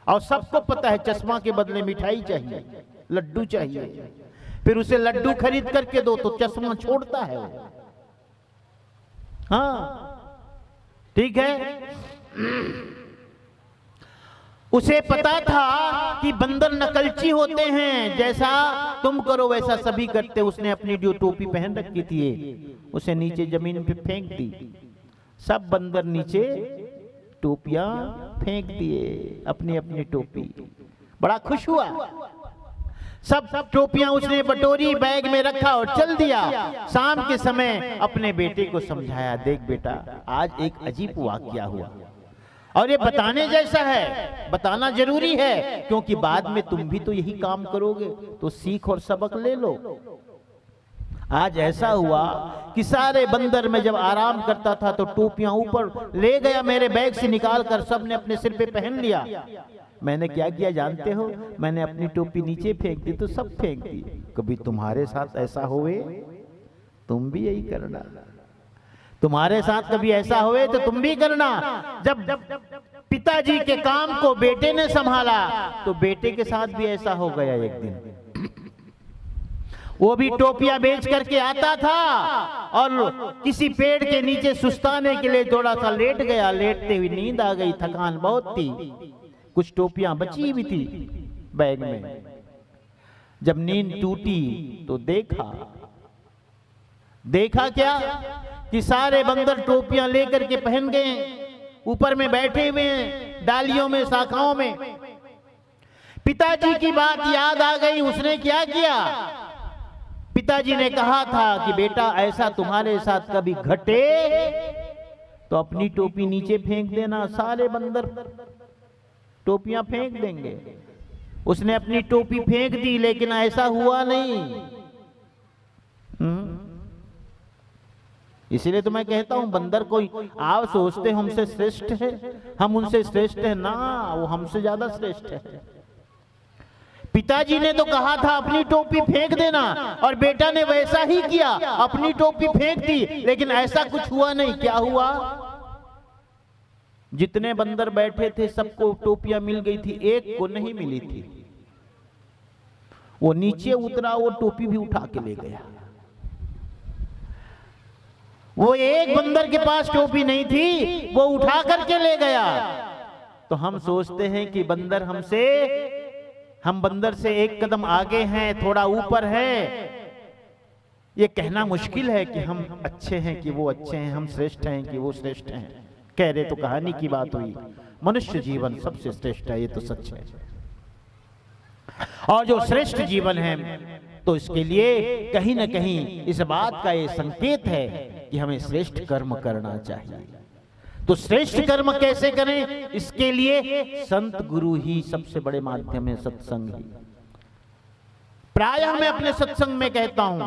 और सबको पता है चश्मा के बदले मिठाई चाहिए, लड्डू चाहिए, फिर उसे लड्डू खरीद करके दो तो चश्मा छोड़ता है वो। हाँ ठीक है। उसे पता था कि बंदर नकलची होते हैं, जैसा तुम करो वैसा सभी करते। उसने अपनी जो टोपी पहन रखी थी उसे नीचे जमीन पे फेंक दी। सब बंदर नीचे टोपियां फेंक दिए अपनी अपनी टोपी। बड़ा खुश हुआ, सब टोपियां उसने बटोरी, बैग में रखा और चल दिया। शाम के समय अपने बेटे को समझाया, देख बेटा आज एक अजीब वाकया हुआ और ये बताने जैसा है, बताना जरूरी है, क्योंकि बाद में तुम भी तो यही काम करोगे, तो सीख और सबक ले लो। आज ऐसा हुआ कि सारे बंदर में जब आराम करता था तो टोपियां ऊपर ले गया, मेरे बैग से निकाल कर सबने अपने सिर पे पहन लिया। मैंने क्या किया जानते हो? मैंने अपनी टोपी नीचे फेंक दी तो सब फेंक दी। कभी तुम्हारे साथ ऐसा होवे, तुम भी यही करना। तुम्हारे साथ कभी ऐसा होवे तो तुम भी करना। जब पिताजी के काम को बेटे ने संभाला तो बेटे के साथ भी ऐसा हो गया। एक दिन वो भी टोपियां बेच करके आता था और किसी पेड़ के नीचे सुस्ताने के लिए थोड़ा सा लेट गया। लेटते हुए नींद आ गई, थकान बहुत थी, कुछ टोपियां बची हुई थी बैग में। जब नींद टूटी तो देखा क्या कि सारे बंदर टोपियां लेकर के पहन गए, ऊपर में बैठे हुए हैं, डालियों में, शाखाओं में। पिताजी की बात याद आ गई। उसने क्या किया? पिताजी ने कहा था कि बेटा ऐसा तुम्हारे साथ कभी घटे तो अपनी टोपी नीचे फेंक देना, सारे बंदर टोपियां फेंक देंगे। उसने अपनी टोपी फेंक दी, लेकिन ऐसा हुआ नहीं। इसीलिए तो मैं कहता हूं बंदर कोई आप सोचते हमसे श्रेष्ठ है, हम उनसे श्रेष्ठ है ना, वो हमसे ज्यादा श्रेष्ठ है। पिताजी ने तो कहा था अपनी टोपी फेंक देना और बेटा ने वैसा ही किया, अपनी टोपी फेंक दी, लेकिन ऐसा कुछ हुआ नहीं। क्या हुआ? जितने बंदर बैठे थे सबको टोपियां मिल गई थी, एक को नहीं मिली थी। वो नीचे उतरा, वो टोपी भी उठा के ले गया। वो एक बंदर के पास टोपी नहीं थी, वो उठा करके ले गया। तो हम सोचते हैं कि हम बंदर से एक कदम आगे हैं, थोड़ा ऊपर है। ये कहना मुश्किल है कि हम अच्छे हैं कि वो अच्छे हैं, हम श्रेष्ठ हैं कि वो श्रेष्ठ हैं। कह रहे तो कहानी की बात हुई, मनुष्य जीवन सबसे श्रेष्ठ है, ये तो सच है। और जो श्रेष्ठ जीवन है तो इसके लिए कहीं ना कहीं इस बात का ये संकेत है कि हमें श्रेष्ठ कर्म करना चाहिए। तो श्रेष्ठ कर्म कैसे करें? इसके लिए संत गुरु ही सबसे बड़े माध्यम है, सत्संग ही। प्रायः मैं अपने सत्संग में कहता हूं,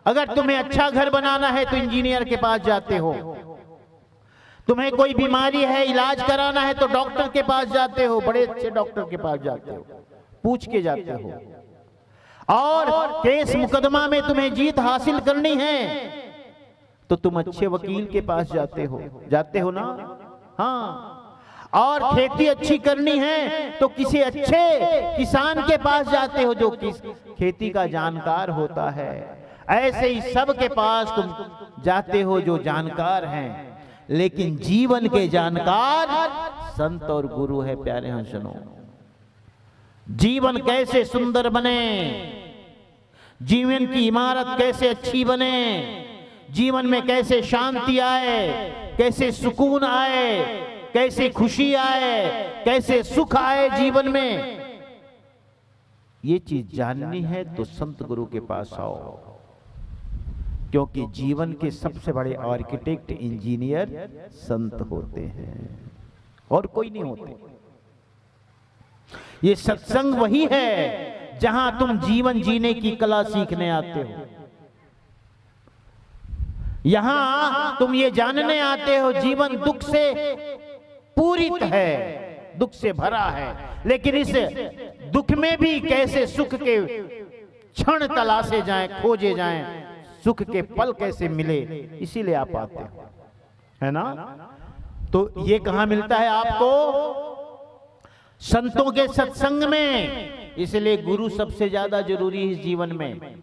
अगर तुम्हें अच्छा घर बनाना है तो इंजीनियर के पास जाते हो, तुम्हें कोई बीमारी है इलाज कराना है तो डॉक्टर के पास जाते हो, बड़े अच्छे डॉक्टर के पास जाते हो, पूछ के जाते हो। और केस मुकदमा में तुम्हें जीत हासिल करनी है तो तुम अच्छे वकील के पास जाते हो ना। हाँ, और खेती अच्छी करनी है तो किसी अच्छे किसान के पास जाते हो जो खेती का जानकार होता है। ऐसे ही सब के पास तुम जाते हो जो जानकार हैं, लेकिन जीवन के जानकार संत और गुरु है। प्यारे हैं, सुनो, जीवन कैसे सुंदर बने, जीवन की इमारत कैसे अच्छी बने, जीवन में कैसे शांति आए, कैसे सुकून आए, कैसे खुशी आए, कैसे सुख आए जीवन में, ये चीज जाननी है तो संत गुरु के पास आओ। क्योंकि जीवन के सबसे बड़े आर्किटेक्ट, इंजीनियर संत होते हैं और कोई नहीं होते। ये सत्संग वही है जहां तुम जीवन जीने की कला सीखने आते हो। यहां तुम ये जानने आते हो जीवन दुख से पूरित है, दुख से भरा है, लेकिन इस दुख में भी कैसे सुख के क्षण तलाशे जाएं, खोजे जाएं, सुख के पल कैसे मिले, इसीलिए आप आते हो, है ना। तो ये कहां मिलता है आपको? संतों के सत्संग में। इसलिए गुरु सबसे ज्यादा जरूरी है इस जीवन में।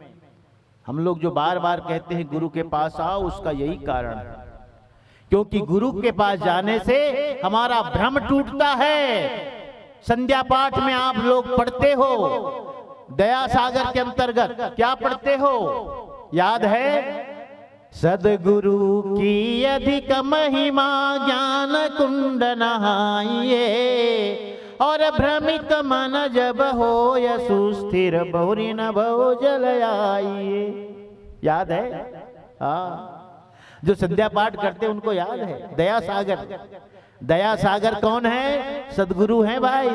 हम लोग जो बार बार कहते हैं गुरु के पास आओ, उसका यही कारण है, क्योंकि गुरु के पास जाने से हमारा भ्रम टूटता है। संध्या पाठ में आप लोग पढ़ते हो, दया सागर के अंतर्गत क्या पढ़ते हो? याद है? सदगुरु की अधिक महिमा ज्ञान कुंड नहाइए, और भ्रमित मन जब हो सुस्थिर बहुरी न भव जल आइए। याद है? हाँ, जो संध्या पाठ करते उनको याद है। दया सागर, दया सागर कौन है? सदगुरु हैं भाई,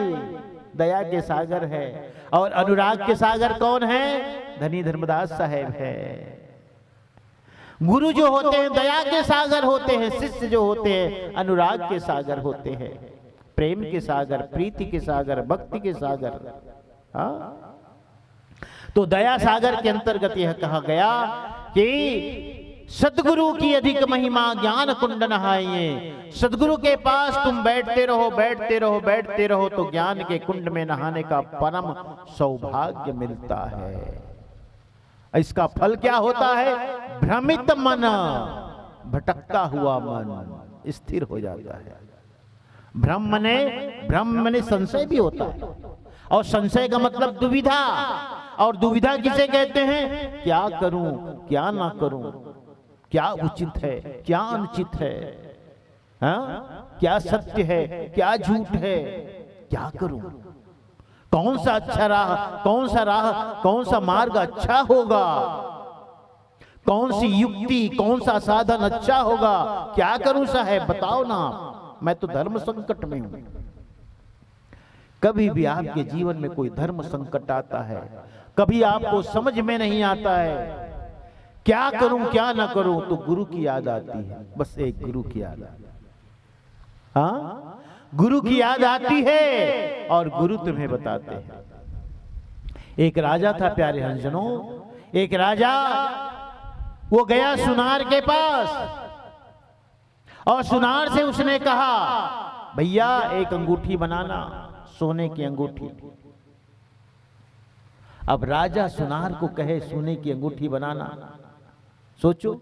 दया के सागर है। और अनुराग के सागर कौन है? धनी धर्मदास साहेब है। गुरु जो होते हैं दया के सागर होते हैं, शिष्य जो होते हैं अनुराग के सागर होते हैं, प्रेम के सागर, प्रीति के सागर, भक्ति के सागर। हाँ, तो दया सागर के अंतर्गत यह कहा गया कि सदगुरु की अधिक महिमा ज्ञान कुंड नहाइए। सदगुरु के पास तुम बैठते रहो, बैठते रहो, बैठते रहो, तो ज्ञान के कुंड में नहाने का परम सौभाग्य मिलता है। इसका फल क्या होता है? भ्रमित मन, भटकता हुआ मन स्थिर हो जाता है। भ्रम मने संशय भी होता है, और संशय का मतलब दुविधा। और दुविधा किसे कहते हैं? क्या करूं, क्या ना करूं, क्या उचित है, क्या अनुचित है, हाँ? क्या सत्य है, क्या झूठ है, क्या करूं, कौन सा अच्छा राह, कौन सा राह, कौन सा मार्ग अच्छा होगा, कौन सी युक्ति, कौन सा साधन अच्छा होगा, क्या करूं साहब बताओ ना, मैं तो धर्म संकट में हूं। कभी भी आपके जीवन में कोई धर्म संकट आता है, कभी आपको समझ में नहीं आता है क्या करूं क्या ना करूं, तो गुरु की याद आती है। बस एक गुरु की याद आती है। हाँ, गुरु की याद आती है और गुरु तुम्हें बताते हैं। एक राजा था प्यारे हंसजनों, एक राजा, वो गया सुनार के पास और सुनार से उसने कहा भैया एक अंगूठी बनाना, सोने की अंगूठी। अब राजा सुनार को कहे सोने की अंगूठी बनाना, सोचो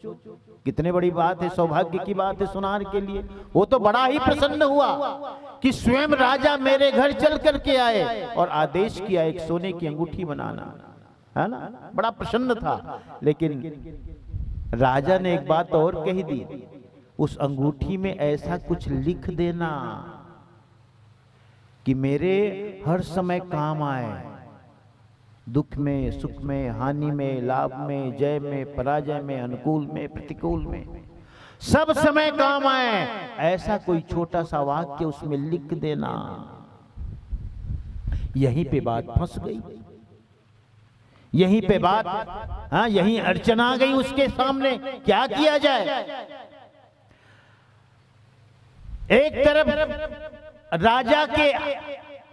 कितने बड़ी बात है, सौभाग्य की बात है सुनार के लिए। वो तो बड़ा ही प्रसन्न हुआ कि स्वयं राजा मेरे घर चल करके आए और आदेश किया एक सोने की अंगूठी बनाना, है ना। बड़ा प्रसन्न था। लेकिन राजा ने एक बात और कही दी, उस अंगूठी में ऐसा कुछ लिख देना कि मेरे हर समय काम आए, दुख में, सुख में, हानि में, लाभ में, जय में, पराजय में, अनुकूल में, प्रतिकूल में, सब समय काम आए, ऐसा कोई छोटा सा वाक्य उसमें लिख देना। यहीं पे बात फंस गई, यहीं पे बात, हाँ, यहीं अड़चन आ गई उसके सामने। क्या किया जाए? एक तरफ राजा के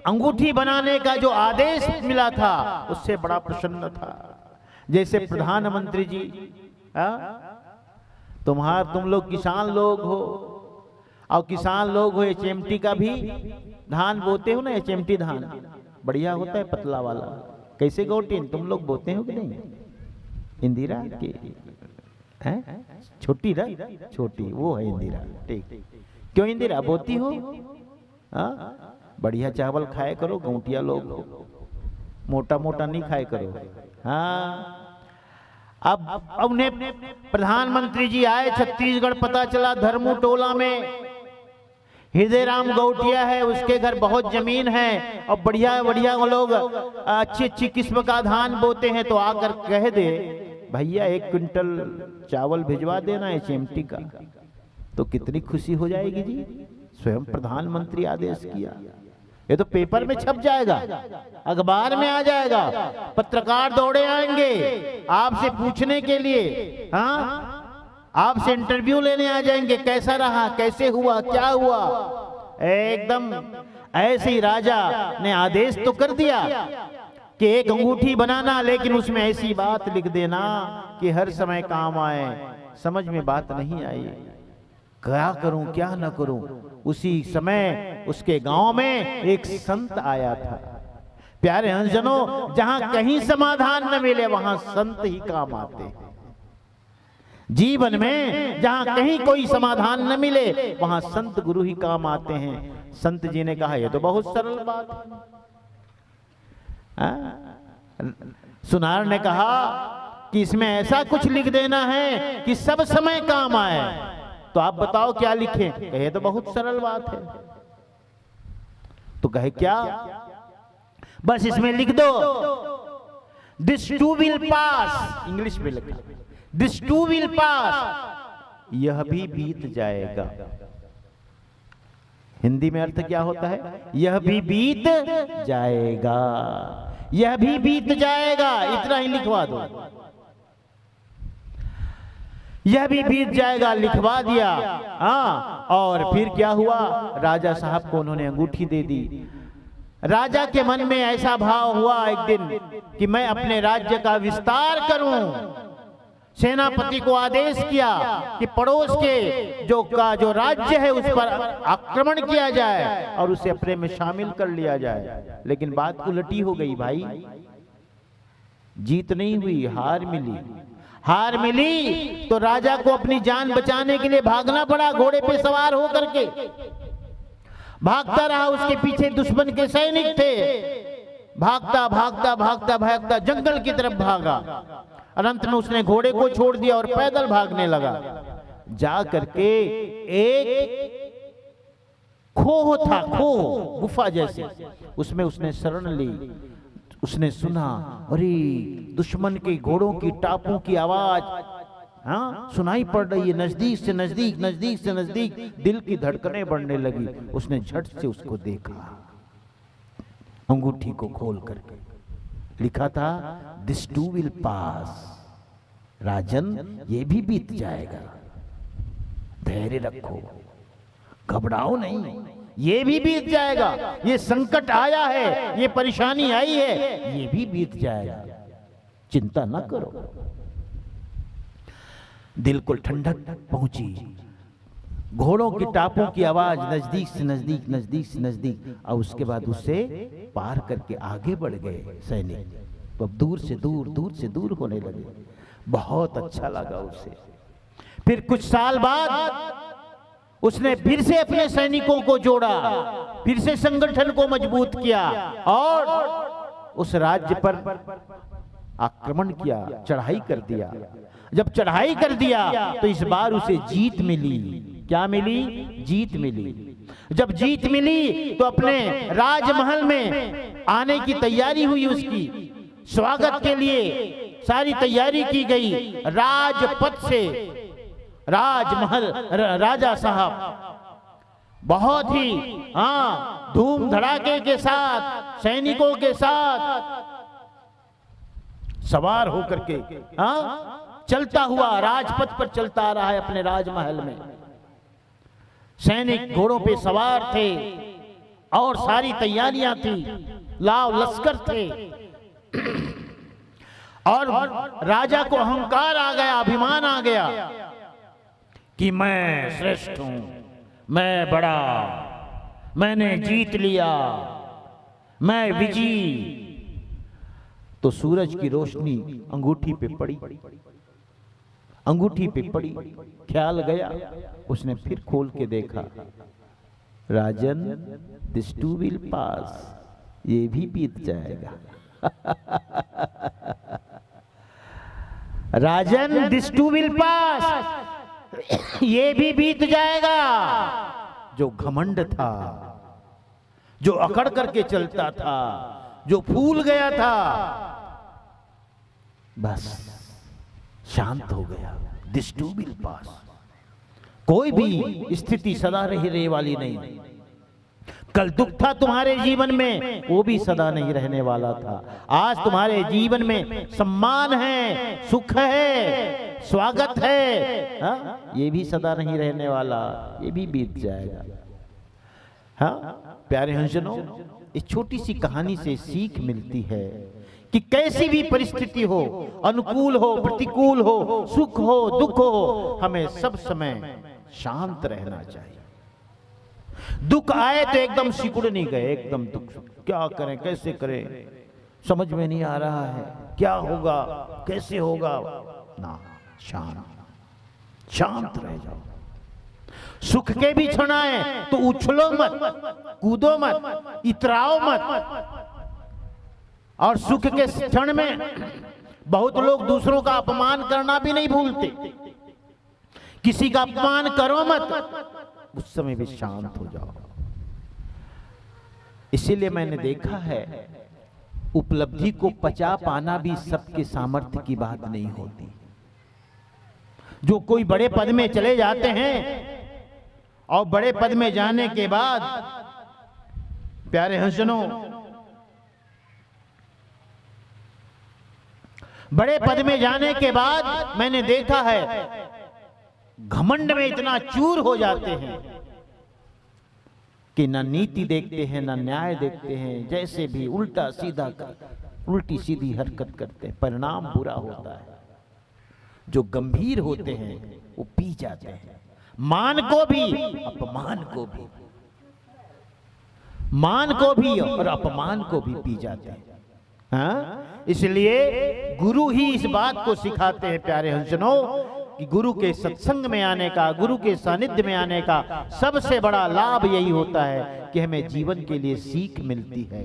अंगूठी बनाने का जो आदेश मिला था उससे बड़ा प्रसन्न था। जैसे प्रधानमंत्री जी, तुम लोग किसान लोग हो, और किसान लोग हो एचएमटी का भी धान बोते हो ना, एचएमटी धान बढ़िया होता है, पतला वाला। कैसे गोटीन तुम लोग बोते हो कि नहीं? इंदिरा की हैं, छोटी ना, छोटी वो है इंदिरा। ठीक, क्यों इंदिरा बोती हो? हाँ, बढ़िया चावल खाए करो, गौटिया लोग हो, मोटा मोटा नहीं खाए करो। हाँ, अब उन्हें प्रधानमंत्री जी आए छत्तीसगढ़, पता चला धर्मू टोला में हृदय राम गौटिया है, उसके घर बहुत जमीन है और बढ़िया बढ़िया वो लोग अच्छी अच्छी किस्म का धान बोते हैं। तो आकर कह दे भैया 1 क्विंटल चावल भिजवा देना एचएमटी का, तो कितनी खुशी हो जाएगी जी। स्वयं प्रधानमंत्री आदेश किया, ये तो पेपर में छप जाएगा, अखबार में आ जाएगा, पत्रकार दौड़े आएंगे आपसे पूछने के लिए, हाँ, आपसे इंटरव्यू लेने आ जाएंगे, कैसा रहा, कैसे हुआ, क्या हुआ। एकदम ऐसे ही राजा ने आदेश तो कर दिया कि एक अंगूठी बनाना, लेकिन उसमें ऐसी बात लिख देना कि हर समय काम आए। समझ में बात नहीं आई, क्या करूं क्या न करूं। उसी समय उसके गांव में एक संत आया था। प्यारे हंसजनों, जहां कहीं समाधान न मिले वहां संत ही काम आते हैं। जीवन में जहां कहीं कोई समाधान न मिले वहां संत गुरु ही काम आते हैं। संत जी ने कहा, यह तो बहुत सरल बात है। सुनार ने कहा कि इसमें ऐसा कुछ लिख देना है कि सब समय काम आए। तो आप बताओ क्या लिखें? कहे तो बहुत सरल बात है। तो कहे क्या? बस इसमें लिख दो this too will pass, English में लिखा दिस टू विल पास, यह भी बीत जाएगा। हिंदी में अर्थ क्या होता है? यह भी बीत जाएगा, यह भी बीत जाएगा, इतना ही लिखवा दो। यह भी बीत जाएगा लिखवा दिया। हाँ, और फिर क्या हुआ? राजा साहब को उन्होंने अंगूठी दे दी। राजा के मन में ऐसा भाव हुआ एक दिन कि मैं अपने राज्य का विस्तार करूं। सेनापति को आदेश किया कि पड़ोस के जो राज्य है उस पर आक्रमण किया जाए और उसे अपने में शामिल कर लिया जाए। लेकिन बात उलटी हो गई भाई, जीत नहीं हुई, हार मिली। हार मिली तो राजा को अपनी जान बचाने के लिए भागना पड़ा। घोड़े पे सवार होकर के भागता रहा, उसके पीछे दुश्मन के सैनिक थे। भागता भागता भागता भागता जंगल की तरफ भागा। अंत में उसने घोड़े को छोड़ दिया और पैदल भागने लगा। जा करके एक खोह था, खोह गुफा जैसे, उसमें उसने शरण ली। उसने सुना, अरे दुश्मन के घोड़ों की टापों की आवाज हाँ सुनाई पड़ रही है, नजदीक से नजदीक, नजदीक से नजदीक। दिल की धड़कनें बढ़ने लगी। उसने झट से उसको देखा, अंगूठी को खोल करके लिखा था दिस टू विल पास, राजन ये भी बीत जाएगा, धैर्य रखो, घबराओ नहीं, ये भी बीत जाएगा। ये संकट आया है, ये परेशानी आई है, ये भी बीत जाएगा, चिंता न करो। दिल को ठंडक पहुंची। घोड़ों की टापों की आवाज नजदीक से नजदीक, नजदीक से नजदीक, और उसके बाद उससे पार करके आगे बढ़ गए सैनिक। तो अब दूर से दूर, दूर से दूर होने लगे। बहुत अच्छा लगा उसे। फिर कुछ साल बाद उसने फिर से अपने सैनिकों को जोड़ा, फिर से संगठन को मजबूत किया और उस राज्य पर आक्रमण किया, चढ़ाई कर दिया। जब चढ़ाई कर दिया तो इस बार उसे जीत मिली। क्या मिली? जीत मिली। जब जीत मिली तो अपने राजमहल में आने की तैयारी हुई। उसकी स्वागत के लिए सारी तैयारी की गई। राजपथ से राजमहल, राजा साहब बहुत ही धूम धड़ाके के साथ, सैनिकों के साथ सवार होकर के चलता हुआ राजपथ पर चलता आ रहा है अपने राजमहल में। सैनिक घोड़ों पे सवार थे और सारी तैयारियां थी, लाव लश्कर थे। और राजा को अहंकार आ गया, अभिमान आ गया कि मैं श्रेष्ठ हूं, मैं बड़ा, मैंने जीत लिया, मैं विजयी। तो सूरज की रोशनी अंगूठी पे पड़ी, अंगूठी पे पड़ी। ख्याल गया, उसने फिर खोल के देखा, राजन दिस टू विल पास, ये भी बीत जाएगा। राजन दिस टू विल पास, ये भी बीत जाएगा। जो घमंड था, जो अकड़ करके चलता था, जो फूल गया था, बस शांत हो गया। This too will pass. कोई भी स्थिति सदा रहने वाली नहीं। कल दुख था तुम्हारे जीवन में, वो भी सदा नहीं रहने वाला था। आज तुम्हारे जीवन में सम्मान है, सुख है, स्वागत है, ये भी सदा नहीं रहने वाला, ये भी बीत जाएगा। प्यारे हंसजनों, इस छोटी सी कहानी से सीख मिलती है कि कैसी भी परिस्थिति हो, अनुकूल हो, प्रतिकूल हो, सुख हो, दुख हो, हमें सब समय शांत रहना चाहिए। दुख आए तो एकदम सिकुड़ नहीं गए, एकदम दुख, क्या करें, कैसे करें, समझ में नहीं आ रहा है, क्या होगा, कैसे होगा, ना, शांत रह जाओ। सुख के भी क्षण आए तो उछलो मत, कूदो मत, इतराओ मत। और सुख के क्षण में बहुत लोग दूसरों का अपमान करना भी नहीं भूलते। किसी का अपमान करो मत, उस समय भी शांत हो जाओ। इसीलिए मैंने देखा है, उपलब्धि को पचा पाना भी सबके सामर्थ्य की बात नहीं होती। जो कोई बड़े पद में चले जाते हैं और बड़े पद में जाने के बाद, प्यारे हंसनों, बड़े पद में जाने के बाद मैंने देखा है घमंड में इतना चूर हो जाते हैं कि ना नीति देखते हैं, ना न्याय देखते हैं, जैसे भी उल्टा सीधा उल्टी सीधी हरकत करते हैं, परिणाम बुरा होता है। जो गंभीर होते हैं वो पी जाते हैं, मान को भी अपमान को भी, मान को भी और अपमान को भी पी जाते हैं। हाँ? इसलिए गुरु ही इस बात को सिखाते हैं प्यारे हंसनों कि गुरु के सत्संग में आने का, गुरु के सानिध्य में आने का सबसे बड़ा लाभ यही होता है कि हमें जीवन के लिए सीख मिलती है।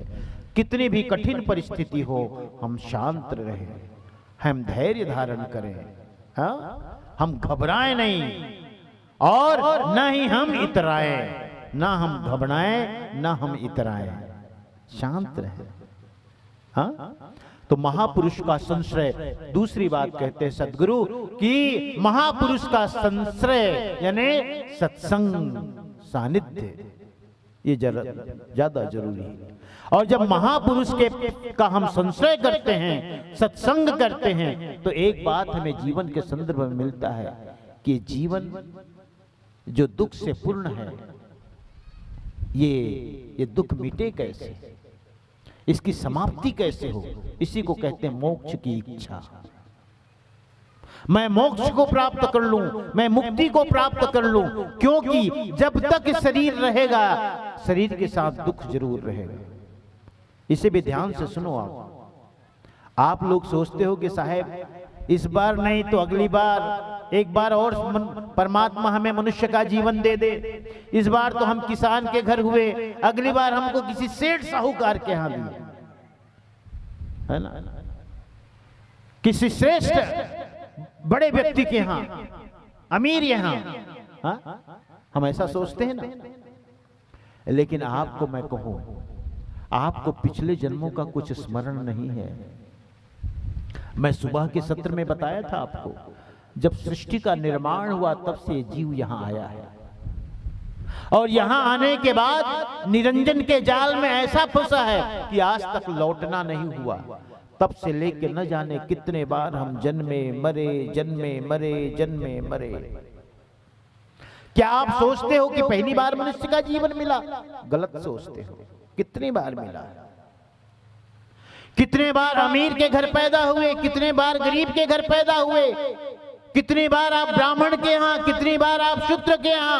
कितनी भी कठिन परिस्थिति हो, हम शांत रहें, हम धैर्य धारण करें, हाँ? हम घबराएं नहीं और न ही हम इतराएं, ना हम घबराएं ना हम इतराएं, शांत रहें। हाँ? तो महापुरुष का संश्रय, दूसरी बात कहते हैं सद्गुरु कि महापुरुष का संश्रय यानी सत्संग सानिध्य, ये ज्यादा जरूरी है। और जब महापुरुष के का हम संश्रय करते हैं, सत्संग करते हैं, तो एक बात हमें जीवन के संदर्भ में मिलता है कि जीवन जो दुख से पूर्ण है, ये दुख मिटे कैसे, इसकी समाप्ति कैसे हो, इसी को कहते हैं मोक्ष की इच्छा। मैं मोक्ष को प्राप्त कर लूं, मैं मुक्ति को प्राप्त कर लूं, क्योंकि जब तक शरीर रहेगा, शरीर के साथ दुख जरूर रहेगा। इसे भी ध्यान से सुनो। आप लोग सोचते हो कि साहब इस बार नहीं तो अगली बार, एक बार और परमात्मा हमें मनुष्य का जीवन दे दे, इस बार तो हम किसान के घर हुए, अगली बार हमको किसी सेठ साहूकार के यहां दिए, है ना, किसी श्रेष्ठ बड़े व्यक्ति के यहां, अमीर यहां, हाँ? हम ऐसा सोचते हैं ना। लेकिन आपको मैं कहूं, आपको पिछले जन्मों का कुछ स्मरण नहीं है। मैं सुबह के सत्र में बताया था आपको, जब सृष्टि का निर्माण हुआ तब से जीव यहां आया है, और यहां आने के बाद निरंजन के जाल में ऐसा फंसा है कि आज तक लौटना नहीं हुआ। तब से लेके न जाने कितने बार हम जन्मे मरे, जन्मे मरे, जन्मे मरे। क्या आप सोचते हो कि पहली बार मनुष्य का जीवन मिला? गलत सोचते हो। कितनी बार मिला, कितने बार अमीर के घर पैदा हुए, कितने बार गरीब के घर पैदा हुए, कितनी बार आप ब्राह्मण के यहां, कितनी बार आप शूद्र के यहां,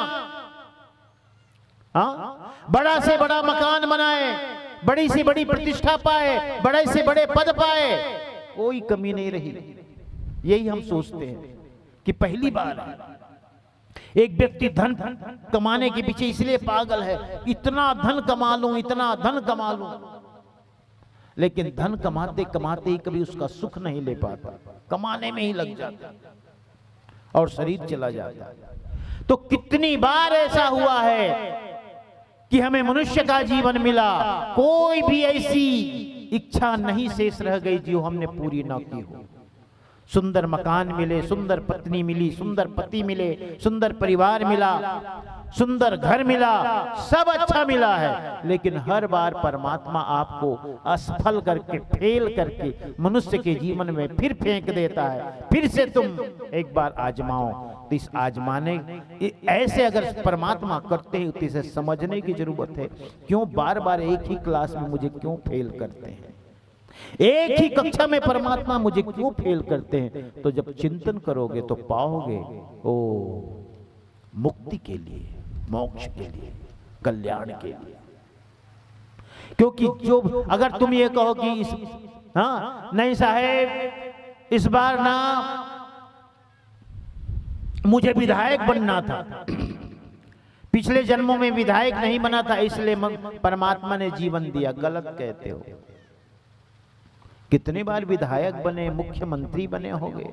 हाँ? बड़ा से बड़ा मकान बनाए, बड़ी से बड़ी प्रतिष्ठा पाए, बड़े से बड़े पद पाए, कोई कमी नहीं रही। यही हम सोचते हैं कि पहली बार है। एक व्यक्ति धन कमाने के पीछे इसलिए पागल है, इतना धन कमा लूं, इतना धन कमा लूं, लेकिन धन कमाते कमाते ही कभी उसका सुख नहीं ले पाता, कमाने में ही लग जाता और शरीर चला जाता। तो कितनी बार ऐसा हुआ है कि हमें मनुष्य का जीवन मिला, कोई भी ऐसी इच्छा नहीं शेष रह गई जो हमने पूरी ना की हो। सुंदर मकान मिले, सुंदर पत्नी मिली, सुंदर पति मिले, सुंदर परिवार मिला, सुंदर घर मिला, सब अच्छा मिला है, लेकिन हर बार परमात्मा आपको असफल करके, फेल करके मनुष्य के जीवन में फिर फेंक देता है। फिर से तुम एक बार आजमाओ। तो इस आजमाने ऐसे अगर परमात्मा करते हैं तो इसे समझने की जरूरत है, क्यों बार बार एक ही क्लास में मुझे क्यों फेल करते हैं, एक ही कक्षा में परमात्मा मुझे क्यों फेल करते हैं। तो जब चिंतन करोगे तो पाओगे, ओ मुक्ति के लिए, मोक्ष के लिए, कल्याण के लिए। क्योंकि जो अगर तुम ये कहो कि इस, हाँ नहीं साहेब इस बार ना मुझे विधायक बनना था, पिछले जन्मों में विधायक नहीं बना था इसलिए परमात्मा ने जीवन दिया, गलत कहते हो। कितने बार विधायक बने, मुख्यमंत्री बने होंगे,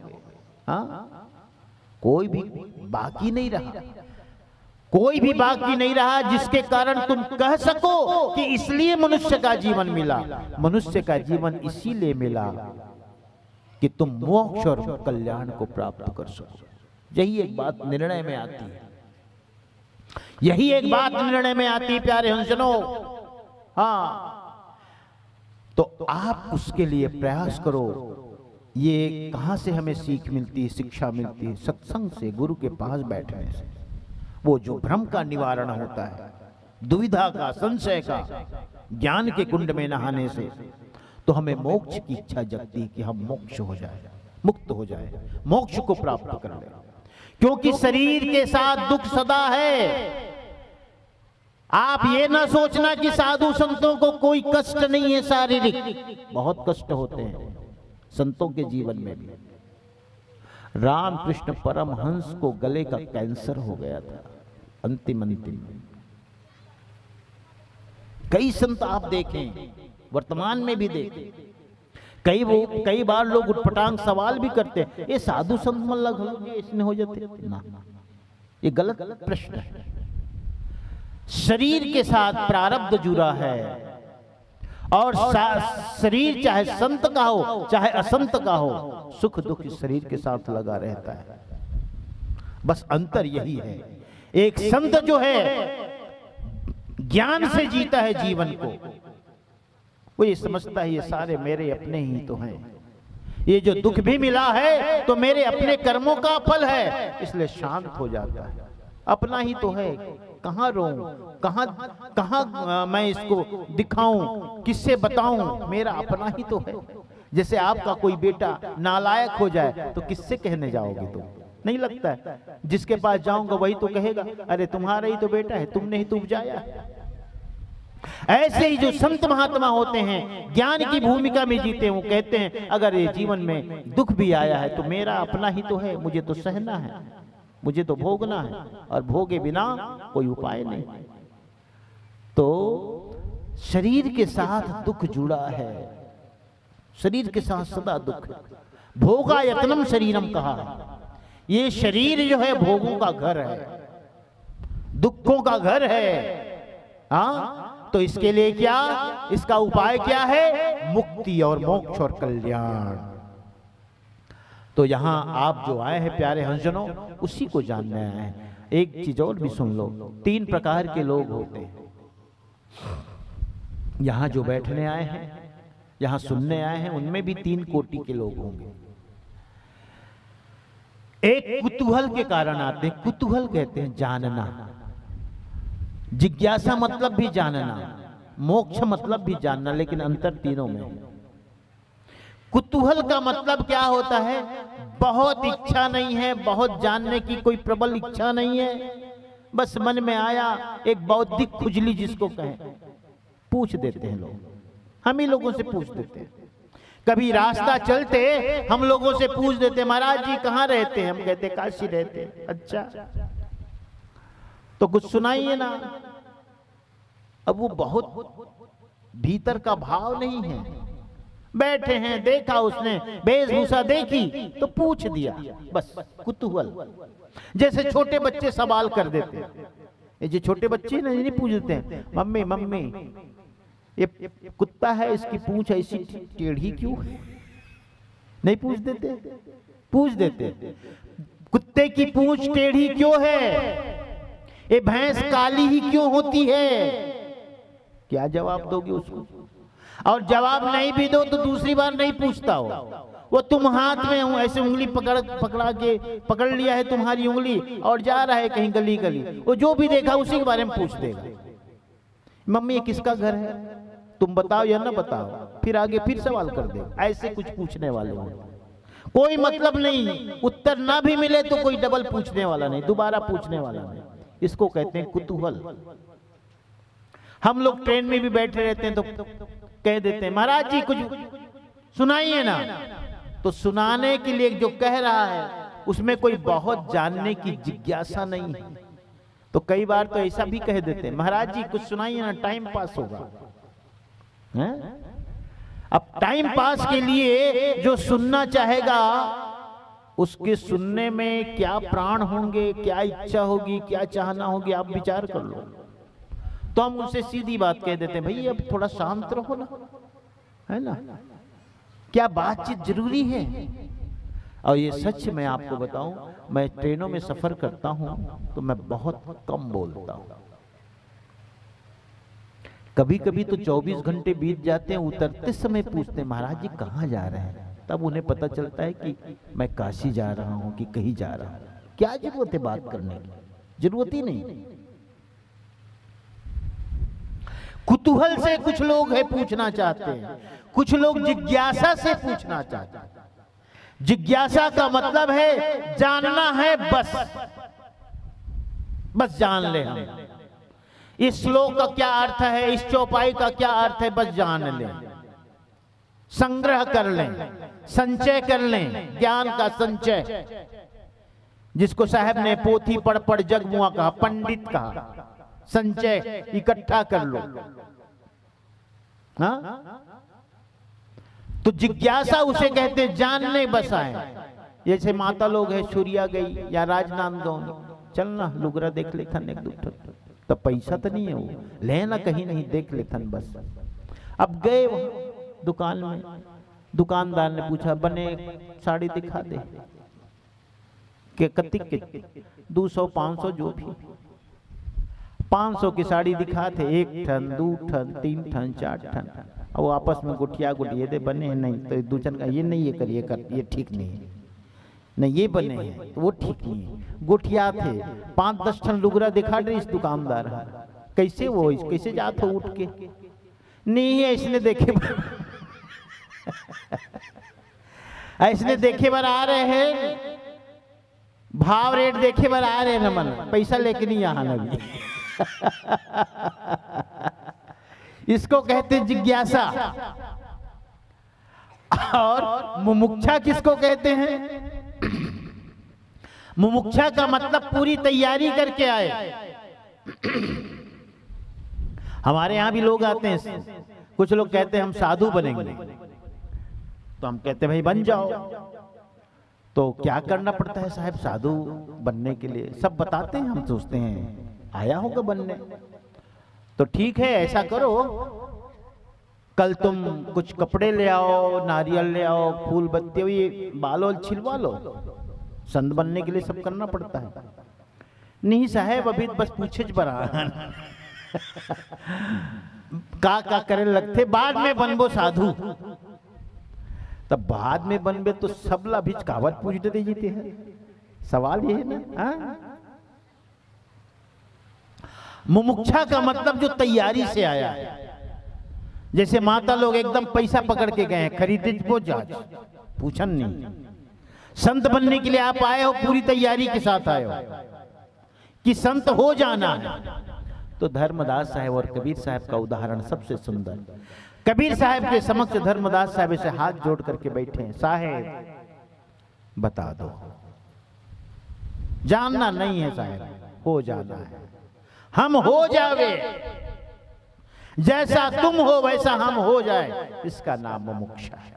हाँ, कोई भी बाकी नहीं रहा, कोई भी बाकी नहीं रहा जिसके कारण तुम कह सको कि इसलिए मनुष्य का जीवन मिला। मनुष्य का जीवन इसीलिए मिला कि तुम मोक्ष और कल्याण को प्राप्त कर सको। यही एक बात निर्णय में आती है, यही एक बात निर्णय में आती है प्यारे हंसनो। हाँ, तो आप उसके लिए प्रयास करो। ये कहां से हमें सीख मिलती है, शिक्षा मिलती है? सत्संग से, गुरु के पास बैठने से। वो जो भ्रम का निवारण होता है, दुविधा का, संशय का, ज्ञान के कुंड में नहाने से, तो हमें मोक्ष की इच्छा जगती है कि हम मोक्ष हो जाए, मुक्त हो जाए, मोक्ष को प्राप्त कर ले। क्योंकि शरीर के साथ दुख सदा है। आप ये ना सोचना कि साधु संतों को कोई कष्ट नहीं है, शारीरिक बहुत कष्ट होते हैं संतों के जीवन में भी। रामकृष्ण परमहंस को गले का कैंसर हो गया था अंतिम में। कई संत आप देखें, वर्तमान में भी देखें, कई बार लोग उटपटांग सवाल भी करते हैं, ये साधु संत मल्ला इसमें हो जाते ना, ये गलत प्रश्न है। शरीर के साथ प्रारब्ध जुड़ा है, और शरीर चाहे संत का हो चाहे असंत का हो, सुख दुख शरीर के साथ लगा रहता है। बस अंतर यही है, एक संत जो है ज्ञान से जीता है जीवन को, वो ये समझता है ये सारे मेरे अपने ही तो हैं, ये जो दुख भी मिला है तो मेरे अपने कर्मों का फल है, इसलिए शांत हो जाता है। अपना ही तो है, कहां रोऊं, कहां मैं इसको दिखाऊं, किससे बताऊं, मेरा अपना ही तो है। जैसे आपका कोई बेटा नालायक हो जाए तो किससे कहने जाओगे? तुम नहीं लगता है जिसके पास जाऊंगा वही तो कहेगा, अरे तुम्हारा ही तो बेटा है, तुमने ही तो उपजाया। ऐसे ही जो संत महात्मा होते हैं, ज्ञान की भूमिका में जीते, वो कहते हैं अगर ये जीवन में दुख भी आया है तो मेरा अपना ही तो है, मुझे तो सहना है, मुझे तो भोगना है, और भोगे बिना कोई उपाय नहीं। तो शरीर के साथ दुख जुड़ा है, शरीर के साथ सदा दुख। भोगा यत्नम शरीरम कहा है, ये शरीर जो है भोगों का घर है, दुखों का घर है। हाँ, तो इसके लिए क्या, इसका उपाय क्या है? मुक्ति और मोक्ष और कल्याण। तो यहां आप जो आए हैं प्यारे हंसजनों, उसी को जानने आए हैं। एक चीज और भी सुन लो, 3 प्रकार के लोग होते हैं। यहां जो बैठने आए हैं, यहां सुनने आए हैं, उनमें भी 3 कोटि के लोग होंगे। एक कुतूहल के कारण आते हैं, कुतूहल कहते हैं जानना, जिज्ञासा मतलब भी जानना, मोक्ष मतलब भी जानना, लेकिन अंतर तीनों में है। कुतूहल का मतलब क्या होता है? बहुत इच्छा नहीं है, बहुत जानने की कोई प्रबल इच्छा नहीं है, बस मन में आया एक बौद्धिक खुजली जिसको कहें, पूछ देते हैं लोग, हम ही लोगों से पूछ देते हैं। कभी रास्ता चलते हम लोगों से पूछ देते, महाराज जी कहाँ रहते हैं? हम कहते काशी रहते हैं। अच्छा, तो कुछ सुनाइए ना। अब वो बहुत भीतर का भाव नहीं है, बैठे हैं, देखा उसने, वेशभूषा देखी तो पूछ दिया, बस कुतूहल। जैसे छोटे बच्चे सवाल कर देते हैं, ये जो छोटे बच्चे नहीं पूछते हैं, मम्मी मम्मी ये कुत्ता है, इसकी पूंछ ऐसी टेढ़ी क्यों है? नहीं पूछ देते? पूछ देते, कुत्ते की पूंछ टेढ़ी क्यों है? ये भैंस काली ही क्यों होती है? क्या जवाब दोगे उसको? और जवाब नहीं भी दो तो दूसरी बार नहीं पूछता हो, वो तुम हाथ में हूं ऐसे उंगली पकड़ लिया है तुम्हारी उंगली, और जा रहा है कहीं गली गली, वो जो भी देखा उसी के बारे में पूछ देगा। मम्मी ये किसका घर है, तुम बताओ या ना बताओ, फिर आगे फिर सवाल कर दे। ऐसे कुछ पूछने वाले हो, कोई मतलब नहीं, उत्तर ना भी मिले तो कोई डबल पूछने वाला नहीं, दोबारा पूछने वाला नहीं। इसको कहते हैं कुतूहल। हम लोग ट्रेन में भी बैठे रहते हैं तो कह देते हैं महाराज जी कुछ सुनाइए ना, तो सुनाने के लिए जो कह रहा है उसमें कोई बहुत जानने की जिज्ञासा नहीं है, तो कई बार तो ऐसा भी कह देते हैं महाराज जी कुछ सुनाइए ना, टाइम पास होगा। अब टाइम पास के लिए जो सुनना चाहेगा उसके सुनने में क्या प्राण होंगे, क्या इच्छा होगी, क्या चाहना होगी, आप विचार कर लो। तो हम उनसे सीधी बात कह देते हैं, भाई अब थोड़ा शांत रहो ना, है ना, क्या बातचीत जरूरी है। और ये सच मैं आपको बताऊं, मैं ट्रेनों में सफर करता हूं तो मैं बहुत कम बोलता हूं। कभी कभी तो 24 घंटे बीत जाते हैं, उतरते समय पूछते हैं महाराज जी कहाँ जा रहे हैं, तब उन्हें पता चलता है कि मैं काशी जा रहा हूं कि कहीं जा रहा हूं। क्या जरूरत है बात करने की, जरूरत ही नहीं। कुतूहल से कुछ लोग है पूछना चाहते हैं, कुछ लोग जिज्ञासा से पूछना चाहते हैं। जिज्ञासा का मतलब है जानना है, बस जान ले हम। इस श्लोक का क्या अर्थ है, इस चौपाई का क्या अर्थ है, बस जान लें, संग्रह कर लें, संचय कर लें, ज्ञान का संचय, जिसको साहब ने पोथी पढ़ पढ़ जग मुआ कहा, पंडित कहा, संचय इकट्ठा कर लो। हाँ, तो जिज्ञासा उसे कहते हैं, जानने बस आए। जैसे माता लोग है, सूर्या गई या राजनांदगांव, चलना लुगरा देख लेथन एक दो, तो पैसा तो नहीं है, वो लेना कहीं नहीं, देख लेथन बस। अब गए वहां दुकान में, दुकानदार ने पूछा बने साड़ी दिखा दे, के कतिक के 200 500 जो भी, 500 की साड़ी दिखाते, 1 ठन 2 ठन 3 ठन 4 ठन, और वो आपस में गुटिया गुटिए दे बने हैं, नहीं तो दूसरे का ये नहीं, ये करिए कर, ये ठीक नहीं है, नहीं ये बने हैं तो वो ठीक नहीं है, गुटिया थे। 5-10 ठन लुगरा दिखा रहे इस दुकानदार, कैसे वो कैसे जात हो उठ के, नहीं है इसने देखे ऐसने देखे बार आ रहे हैं, भाव रेट देखे बार आ रहे हैं, मन पैसा लेके नहीं यहाँ लगी इसको कहते जिज्ञासा। और मुमुक्षा किसको कहते हैं? मुमुक्षा का मतलब पूरी तैयारी करके आए। हमारे यहां भी लोग आते हैं, कुछ लोग कहते हैं हम साधु बनेंगे, तो हम कहते हैं भाई बन जाओ। तो क्या करना पड़ता है साहब साधु बनने के लिए? सब बताते हैं, हम सोचते हैं आया होगा बनने, तो ठीक है ऐसा करो, कल तुम कुछ कपड़े ले आओ, नारियल ले आओ, फूल बत्ती, हुई बालों छिलवा लो। संत बनने के लिए सब करना पड़ता है। नहीं साहब अभी बस पूछे बरा का करे लगते, बाद में बनबो साधु। तब बाद में बनबे तो सबला बीच कावत पूछ दे जीते हैं, सवाल ये है ना। मुमुक्षा का मतलब जो तैयारी से आया है। जैसे माता लोग एकदम पैसा पकड़ के गए हैं, खरीदे वो जाज पूछन नहीं। संत बनने के लिए आप आए हो, पूरी तैयारी के साथ आए हो कि संत हो जाना है। तो धर्मदास साहब और कबीर साहब का उदाहरण सबसे सुंदर। कबीर साहब के समक्ष धर्मदास साहब से हाथ जोड़ करके बैठे हैं, साहेब बता दो, जानना नहीं है साहेब, हो जाना है। हम हो जावे, जैसा तुम हो वैसा हम हो जाए, इसका नाम मुमुक्षा है।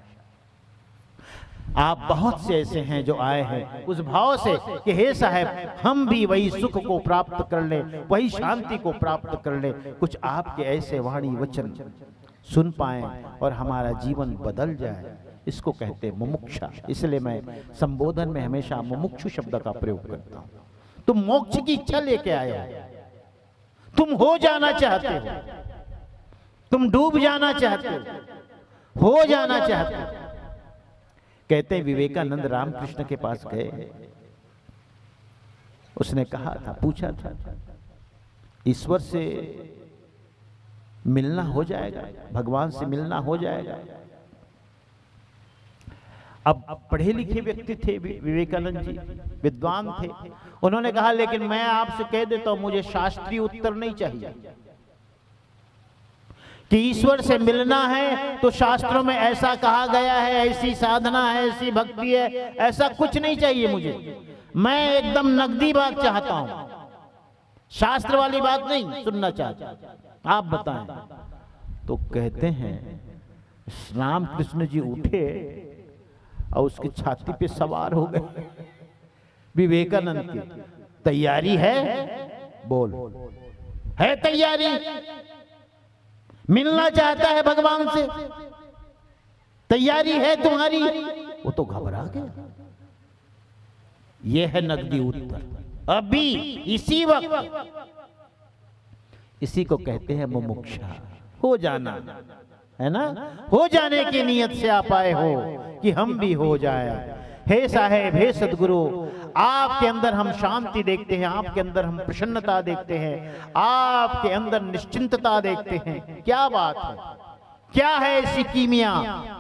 आप बहुत से ऐसे हैं जो आए हैं उस भाव से कि हे साहब हम भी वही सुख को प्राप्त कर ले, वही शांति को प्राप्त कर ले, कुछ आपके ऐसे वाणी वचन सुन पाएं और हमारा जीवन बदल जाए, इसको कहते हैं मुमुक्षा। इसलिए मैं संबोधन में हमेशा मुमुक्षु शब्द का प्रयोग करता हूं। तुम मोक्ष की इच्छा लेके आए हो, तुम हो जाना चाहते हो, तुम डूब जाना चाहते हो जाना चाहते हो। कहते हैं विवेकानंद रामकृष्ण के पास गए, उसने कहा था, पूछा था ईश्वर से मिलना हो जाएगा, भगवान से मिलना हो जाएगा। अब पढ़े लिखे व्यक्ति थे विवेकानंद जी, विद्वान थे। उन्होंने कहा लेकिन मैं आपसे कह देता हूं, मुझे शास्त्रीय उत्तर नहीं चाहिए कि ईश्वर से मिलना है तो शास्त्रों में ऐसा कहा गया है, ऐसी साधना है, ऐसी भक्ति है, ऐसा कुछ नहीं चाहिए मुझे। मैं एकदम नकदी बात चाहता हूं, शास्त्र वाली बात नहीं सुनना चाहता। आप बताएं। तो कहते हैं राम कृष्ण जी उठे और उसकी छाती पे सवार हो गए। विवेकानंद की तैयारी है? बोल, है तैयारी? मिलना चाहता है भगवान से? तैयारी है तुम्हारी? वो तो घबरा गया। यह है नकदी उत्तर। अभी इसी वक्त, इसी को कहते हैं मुमुक्षा। हो जाना है ना, हो जाने की नियत से आप आए हो कि हम भी हो जाए। हे साहेब, हे सदगुरु, आपके अंदर हम शांति देखते हैं, आपके अंदर हम प्रसन्नता देखते हैं, आपके अंदर निश्चिंतता देखते हैं। क्या बात है, क्या है ऐसी कीमिया,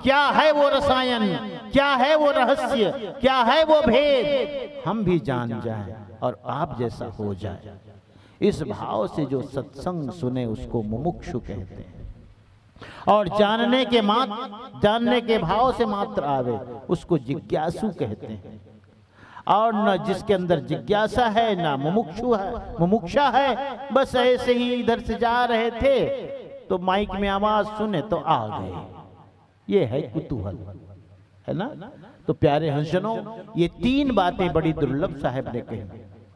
क्या है वो रसायन, क्या है वो रहस्य, क्या है वो भेद, हम भी जान जाएं और आप जैसा हो जाए। इस भाव से जो सत्संग सुने उसको मुमुक्षु कहते हैं। और जानने के भाव से मात्र आवे उसको जिज्ञासु कहते हैं। और न जिसके अंदर जिज्ञासा है ना मुमुक्षु है, मुमुक्षा है। बस ऐसे ही इधर से जा रहे थे तो माइक में आवाज सुने तो आ गए। ये है कुतूहल, है ना। तो प्यारे हंसजनों, ये तीन बातें बड़ी दुर्लभ साहब ने कही।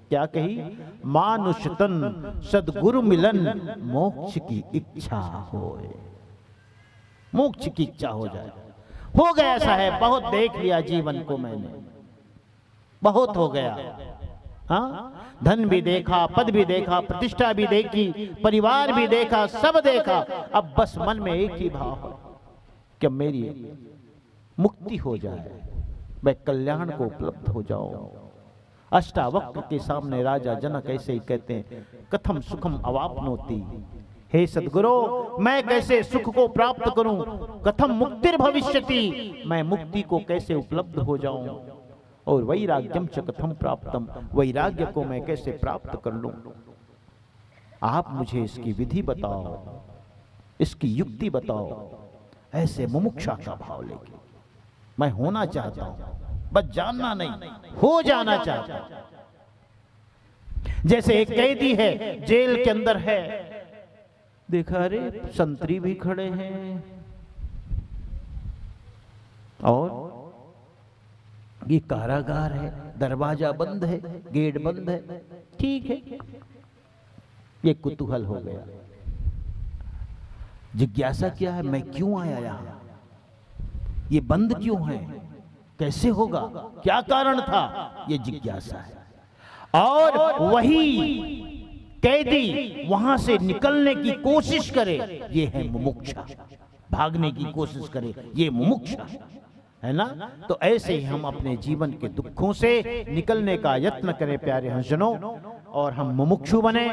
क्या कही? मानुष तन सदगुरु मिलन मोक्ष की इच्छा होए। मोक्ष की इच्छा हो जाए। हो गया साहब, बहुत देख लिया जीवन को मैंने, बहुत हो गया। हाँ, धन भी देखा, पद भी देखा, प्रतिष्ठा भी देखी, परिवार भी देखा, सब देखा। अब बस मन में एक ही भाव है कि मेरी मुक्ति हो जाए, मैं कल्याण को उपलब्ध हो जाऊं। अष्टावक्र के सामने राजा जनक ऐसे ही कहते हैं, कथम सुखम अवाप्नोति। हे सदगुरु, मैं कैसे सुख को प्राप्त करूं? कथम मुक्तिर भविष्यति, मैं मुक्ति को कैसे उपलब्ध हो जाऊं? और वैराग्यम च कथम प्राप्तम, वैराग्य को मैं कैसे प्राप्त कर लूं? आप मुझे इसकी विधि बताओ, इसकी युक्ति बताओ। ऐसे मुमुक्षा का भाव लेके मैं होना चाहता हूं, बस जानना नहीं, हो जाना चाहता हूं। जैसे एक कैदी है, जेल के अंदर है, देखा रे संतरी भी खड़े हैं और ये कारागार है, दरवाजा बंद है, गेट बंद है। ठीक है, ये कुतूहल हो गया। जिज्ञासा क्या है? मैं क्यों आया यहां? ये बंद क्यों है? कैसे होगा? क्या कारण था? ये जिज्ञासा है। और वही कैदी वहां से निकलने की कोशिश करे, ये है मुमुक्षा। भागने की कोशिश करे, ये मुमुक्षा है ना। तो ऐसे ही हम अपने जीवन के दुखों से निकलने का यत्न करें प्यारे हंसजनों, और हम मुमुक्षु बने।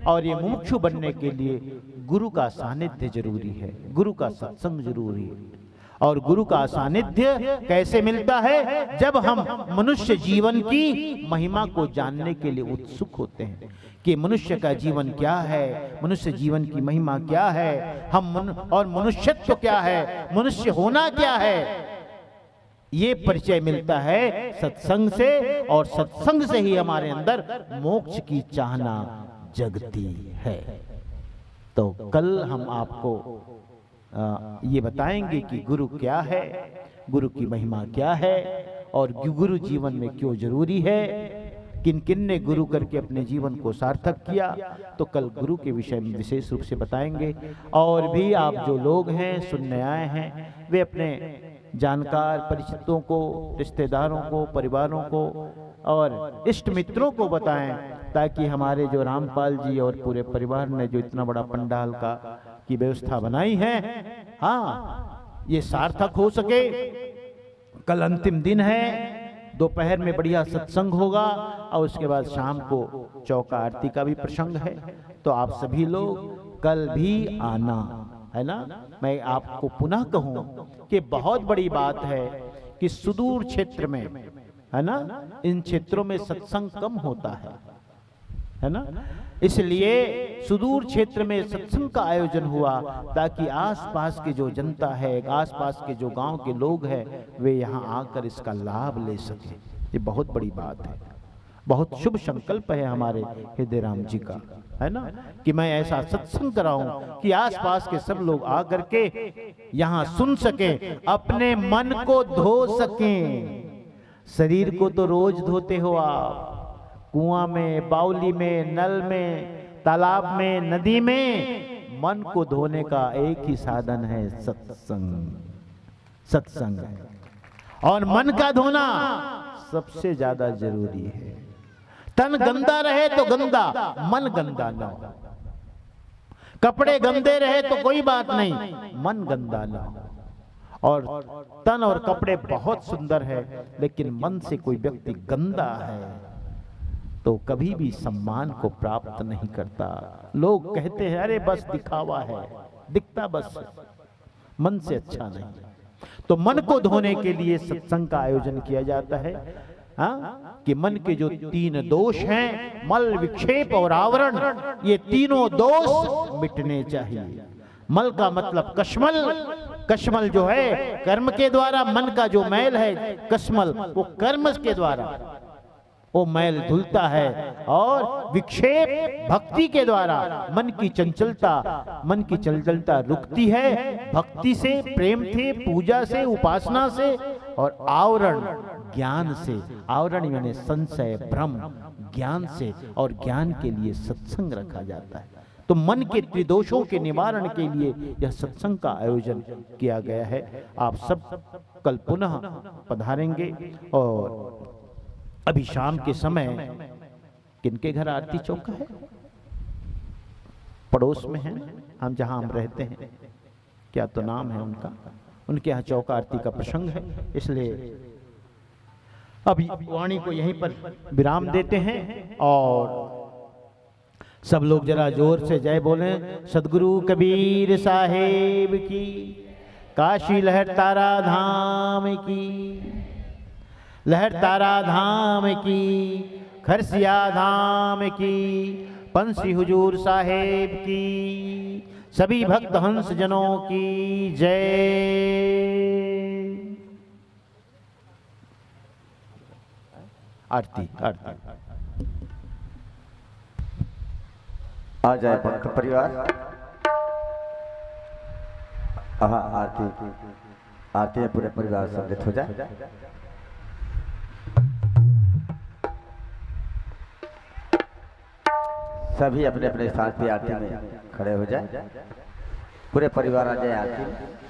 और ये मुमुक्षु बनने के लिए गुरु का सानिध्य जरूरी है, गुरु का सत्संग जरूरी है। और गुरु का सानिध्य कैसे मिलता है? जब हम मनुष्य जीवन की महिमा को जानने के लिए उत्सुक होते हैं कि मनुष्य का जीवन क्या है, मनुष्य जीवन की महिमा क्या है, और मनुष्यत्व क्या है, मनुष्य होना क्या है। ये परिचय मिलता है सत्संग से, और सत्संग से ही हमारे अंदर मोक्ष की चाहना जगती है। तो कल हम आपको ये बताएंगे कि गुरु क्या है, गुरु की महिमा क्या है, और गुरु जीवन में क्यों जरूरी है, किन किन ने गुरु करके अपने जीवन को सार्थक किया। तो कल गुरु के विषय में विशेष रूप से बताएंगे। और भी आप जो लोग हैं, सुनने आए हैं, वे अपने जानकार परिचितों को, रिश्तेदारों को, परिवारों को और इष्ट मित्रों को बताएं, ताकि हमारे जो रामपाल जी और पूरे परिवार ने जो इतना बड़ा पंडाल की व्यवस्था बनाई है, हाँ, ये सार्थक हो सके। कल अंतिम दिन है, दोपहर में बढ़िया सत्संग होगा, और उसके बाद शाम को चौका आरती का भी प्रसंग है। तो आप सभी लोग कल भी आना, है ना। मैं आपको पुनः कहूं कि बहुत बड़ी बात है कि सुदूर क्षेत्र में, है ना, इन क्षेत्रों में सत्संग कम होता है ना। इसलिए सुदूर क्षेत्र में सत्संग का आयोजन हुआ, ताकि आसपास के जो जनता है, आसपास के जो गांव के लोग हैं, वे यहाँ आकर इसका लाभ ले सकें। ये बहुत बड़ी बात है। बहुत शुभ संकल्प है हमारे हृदय राम जी का, है ना, कि मैं ऐसा सत्संग कराऊं कि आसपास के सब लोग आकर के यहाँ सुन सकें, अपने मन को धो सकें। शरीर को तो रोज धोते हो आप, कुआं में, बावली में, नल में, तालाब में, नदी में। मन को धोने का एक ही साधन है सत्संग, सत्संग है। और मन का धोना सबसे ज्यादा जरूरी है। तन गंदा रहे तो गंदा, मन गंदा ना हो। कपड़े गंदे रहे तो कोई बात नहीं, मन गंदा ना हो। और तन और कपड़े बहुत सुंदर है, लेकिन मन से कोई व्यक्ति गंदा है तो कभी भी सम्मान को प्राप्त नहीं करता। लोग कहते हैं अरे बस दिखावा है, दिखता बस, मन से अच्छा नहीं। तो मन को धोने के लिए सत्संग का आयोजन किया जाता है। हाँ, कि मन के जो 3 दोष हैं, मल, विक्षेप और आवरण, ये तीनों दोष मिटने चाहिए। मल का मतलब कश्मल, कश्मल जो है कर्म के द्वारा, मन का जो मैल है कश्मल, वो कर्म के द्वारा वो मैल धुलता है। और विक्षेप भक्ति के द्वारा मन की चंचलता, मन की चंचलता रुकती है भक्ति से, प्रेम से, पूजा से, उपासना से। और आवरण ज्ञान से, आवरण यानी संशय, भ्रम, ज्ञान से। और ज्ञान के लिए सत्संग रखा जाता है। तो मन के त्रिदोषों के निवारण के लिए यह सत्संग का आयोजन किया गया है। आप सब कल पुनः पधारेंगे। और अभी शाम के समय किनके घर आरती चौका है? पड़ोस में है, हम जहां हम रहते हैं, क्या तो नाम है उनका, उनके यहाँ चौका आरती का प्रसंग है। इसलिए अभी वाणी को यहीं पर विराम देते हैं। और सब लोग जरा जोर से जय बोलें। सदगुरु कबीर साहेब की, काशी लहर तारा धाम की, लहर तारा धाम की, खरसिया धाम की, पंसी हुजूर साहेब की, सभी भक्त हंस जनों की जय। आरती आरती। आ जाए भक्त परिवार। हाँ, आरती आरती में पूरे परिवार सम्मिलित हो जाए। सभी अपने अपने स्थान पे आरती में खड़े हो जाए। पूरे परिवार आ जाए आरती में।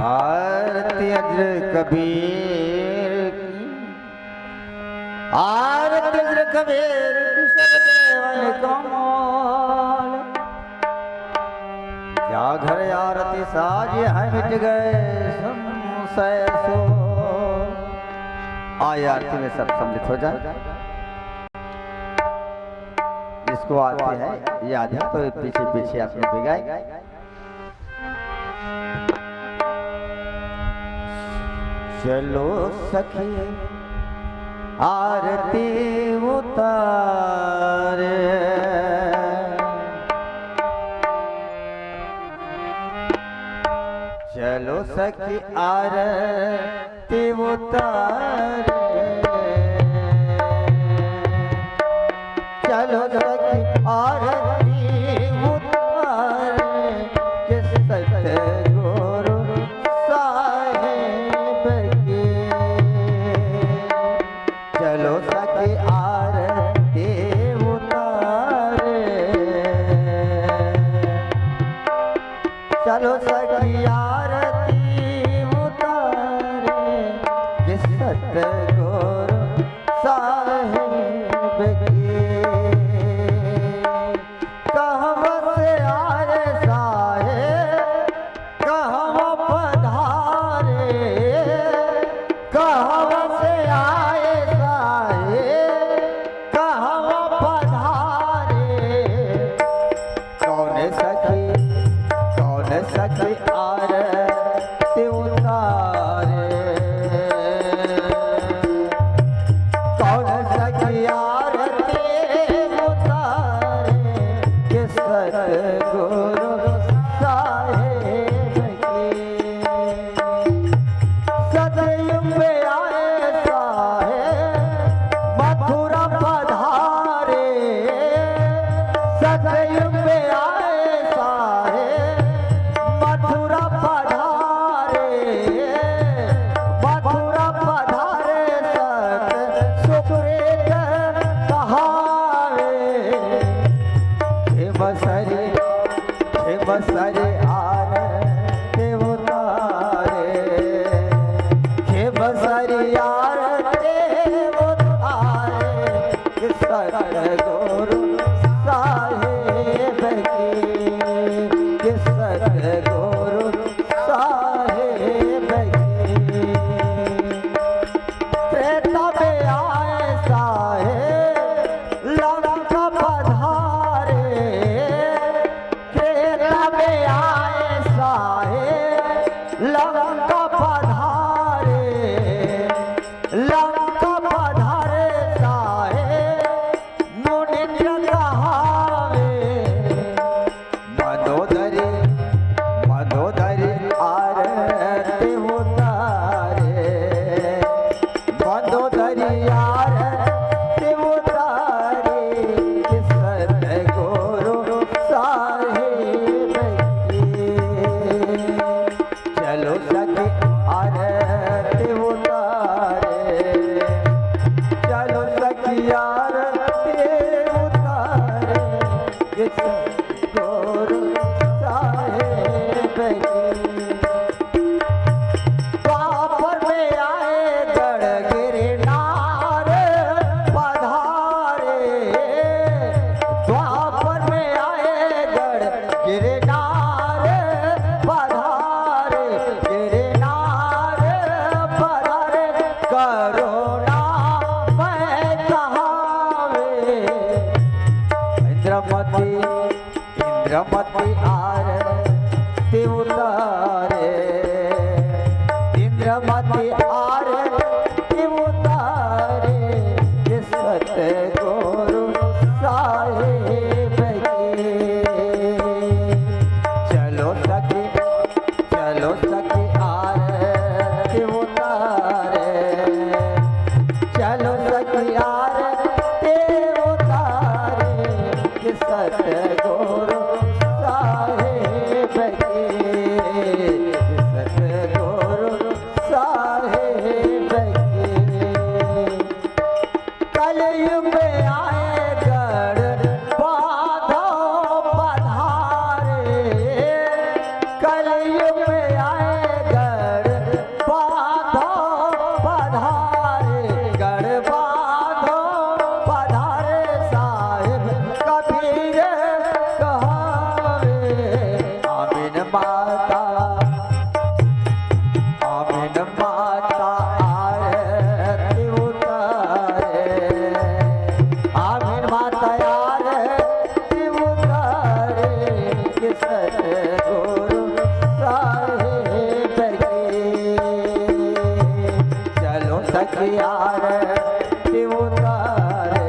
आरती अज्र कबीर की, आरती अज्र कबीर देवन कमल। या घर आरती साज है मिट गए संशय सो। आए आरती में सब सम्मिलित हो जाए। जिसको आती है याद है तो पीछे पीछे अपने बिगाए। चलो सखी आरती उतारे, चलो सखी आरती उतारे, चलो सखी आरती उतारे, के सत्य गुरु साहेब की। चलो सखी आरती उतारे, चलो सखी आरती उतारे, के सत्य सतगुरु साहेब की सतयुग में आए साहेब मथुरा पधारे सतयुग में आए साहेब मथुरा पधारे मथुरा पधारे सत सुखरेत कहावे हे बसरे आरते उतारे हे बसरे आरते उतारे सतगुरु साहेब की सतगुरु साहेब की त्रेता में आए साहेब लंका पधारे त्रेता में आए साहेब लंका पधारे लंका पधारे साहेब मुनिन्द्र कहावे मदोदरी मदोदरी आरती उतारे मदोदरी आरती उतारे सतगुरु साहेब की चलो सखी आरती उतारे चलो सखी आरती उतारे सतगुरु साहेब की द्वापर में आए गढ़ गिरनार पधारे द्वापर में आए गढ़ गिरनार पधारे गिरनार पधारे करुणा मैं कहावे इंद्रमती इंद्रमती आरती उतारे इंद्रमती आरती उतारे सतगुरु साहेब की चलो सखी आरती उतारे चलो सखी आरती उतारे सतगुरु साहेब की सतगुरु साहेब की कलयुग में आए गढ़ बाधो पधारे कलयुग में आए गढ़ बाधो पधारे गढ़ बाधो पधारे साहिब कबीर कहावे आमीन माता आरती उतारे आमीन माता आरती उतारे सतगुरु साहेब की चलो सखी आरती उतारे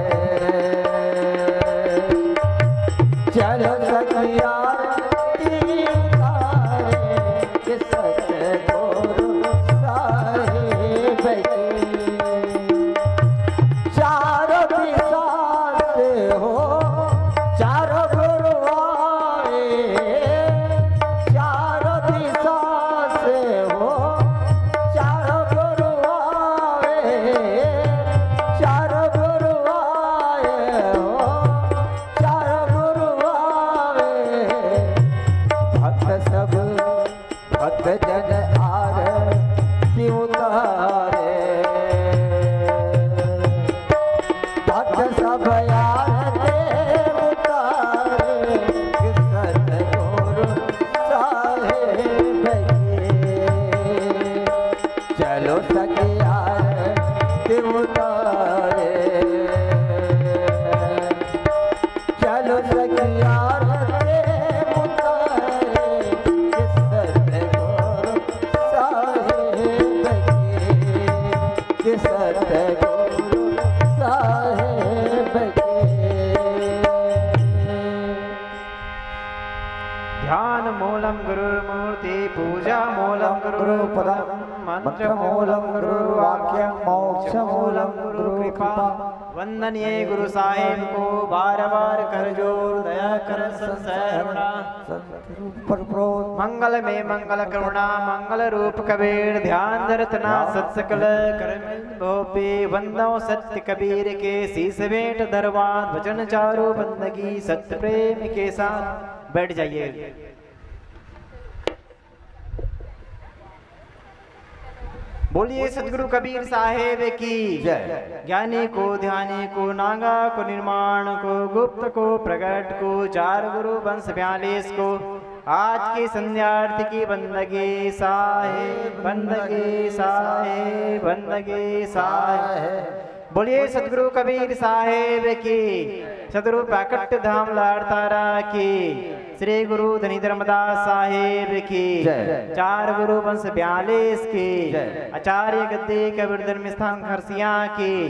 चलो सखी आरती उतारे सतगुरु साहेब की चारों दिशा से हो चारों गुरु आए चारों दिशा से हो चारों गुरु आए चारों गुरु आए हो चारों गुरु आए भक्त सब भक्त ध्यान मूलम गुरुर्मूर्ति पूजा मूलम गुरुपदम मंत्र मूलम गुरुर्वाक्यम मोक्ष मूलम गुरु कृपा। वंदनीय गुरु साहिब को बार बार कर जोर दया कर संसरुणा। मंगल में मंगल करुणा मंगल रूप कबीर ध्यान दरतना सत्सकल कर भोपे। वंदो सत्य कबीर के शीस भेंट दरबार वचन चारू बंदगी सत्य प्रेम के साथ। बैठ जाइए। बोलिए सतगुरु कबीर साहेब की जय। ज्ञानी को ध्यानी को नागा को निर्माण को गुप्त को प्रकट को चार गुरु वंश 42 को आज की संध्यार्थ की बंदगी साहेब बंदगी साहेब बंदगी साहेब। बोलिए सतगुरु कबीर साहेब की सतगुरु प्राकट्य धाम लाड़तारा की श्री गुरु धनी धर्मदास साहेब की चार गुरु वंश 42 की आचार्य गद्दी कबीर धर्म स्थान खरसिया की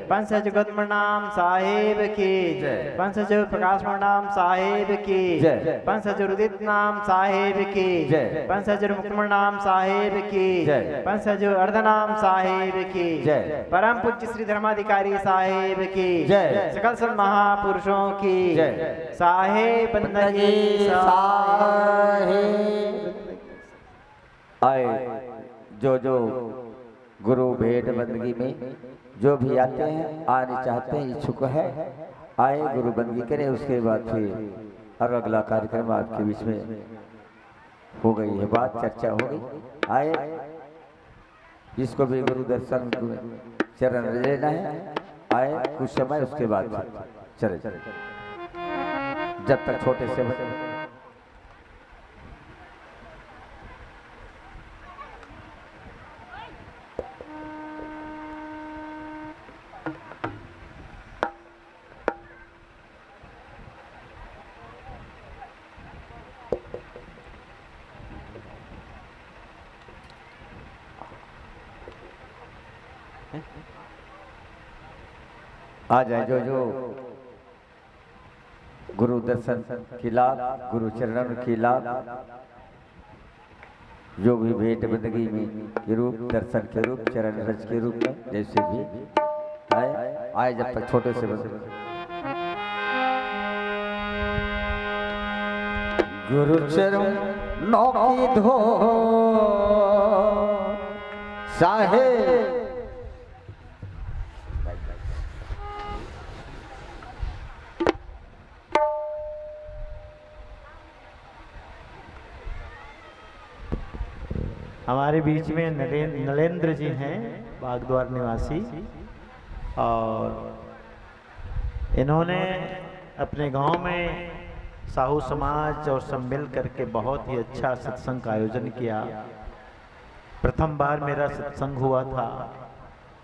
पंचज गौतमनाम साहेब की पंचज प्रकाश नाम साहेब की पंचज रुदित नाम साहेब की पंचज मुक्तमण नाम साहेब की पंचज अर्धनाम साहेब की परम पूज्य श्री धर्माधिकारी साहेब की सकल सन महापुरुषों की साहेब बंदगी आए जो गुरु भेंट बंदगी में जो भी आते हैं आने चाहते हैं इच्छुक है आए गुरु बंदगी करें। उसके बाद फिर और अगला कार्यक्रम आपके बीच में हो गई है बात चर्चा हो गई। आए जिसको भी गुरु दर्शन चरण लेना है आए कुछ समय उसके बाद चले जब तक छोटे से बच्चे आ जाए जो गुरु दर्शन की लाभ गुरु चरणों की लाभ जो भी भेंट बंदगी में के रूप दर्शन के रूप चरण रज के रूप में जैसे भी आए जब तक छोटे से बंदगी गुरु चरणों की धो साहेब हमारे बीच में नरेंद्र जी हैं बागद्वार निवासी और इन्होंने अपने गांव में साहू समाज और सब मिल करके बहुत ही अच्छा सत्संग का आयोजन किया। प्रथम बार मेरा सत्संग हुआ था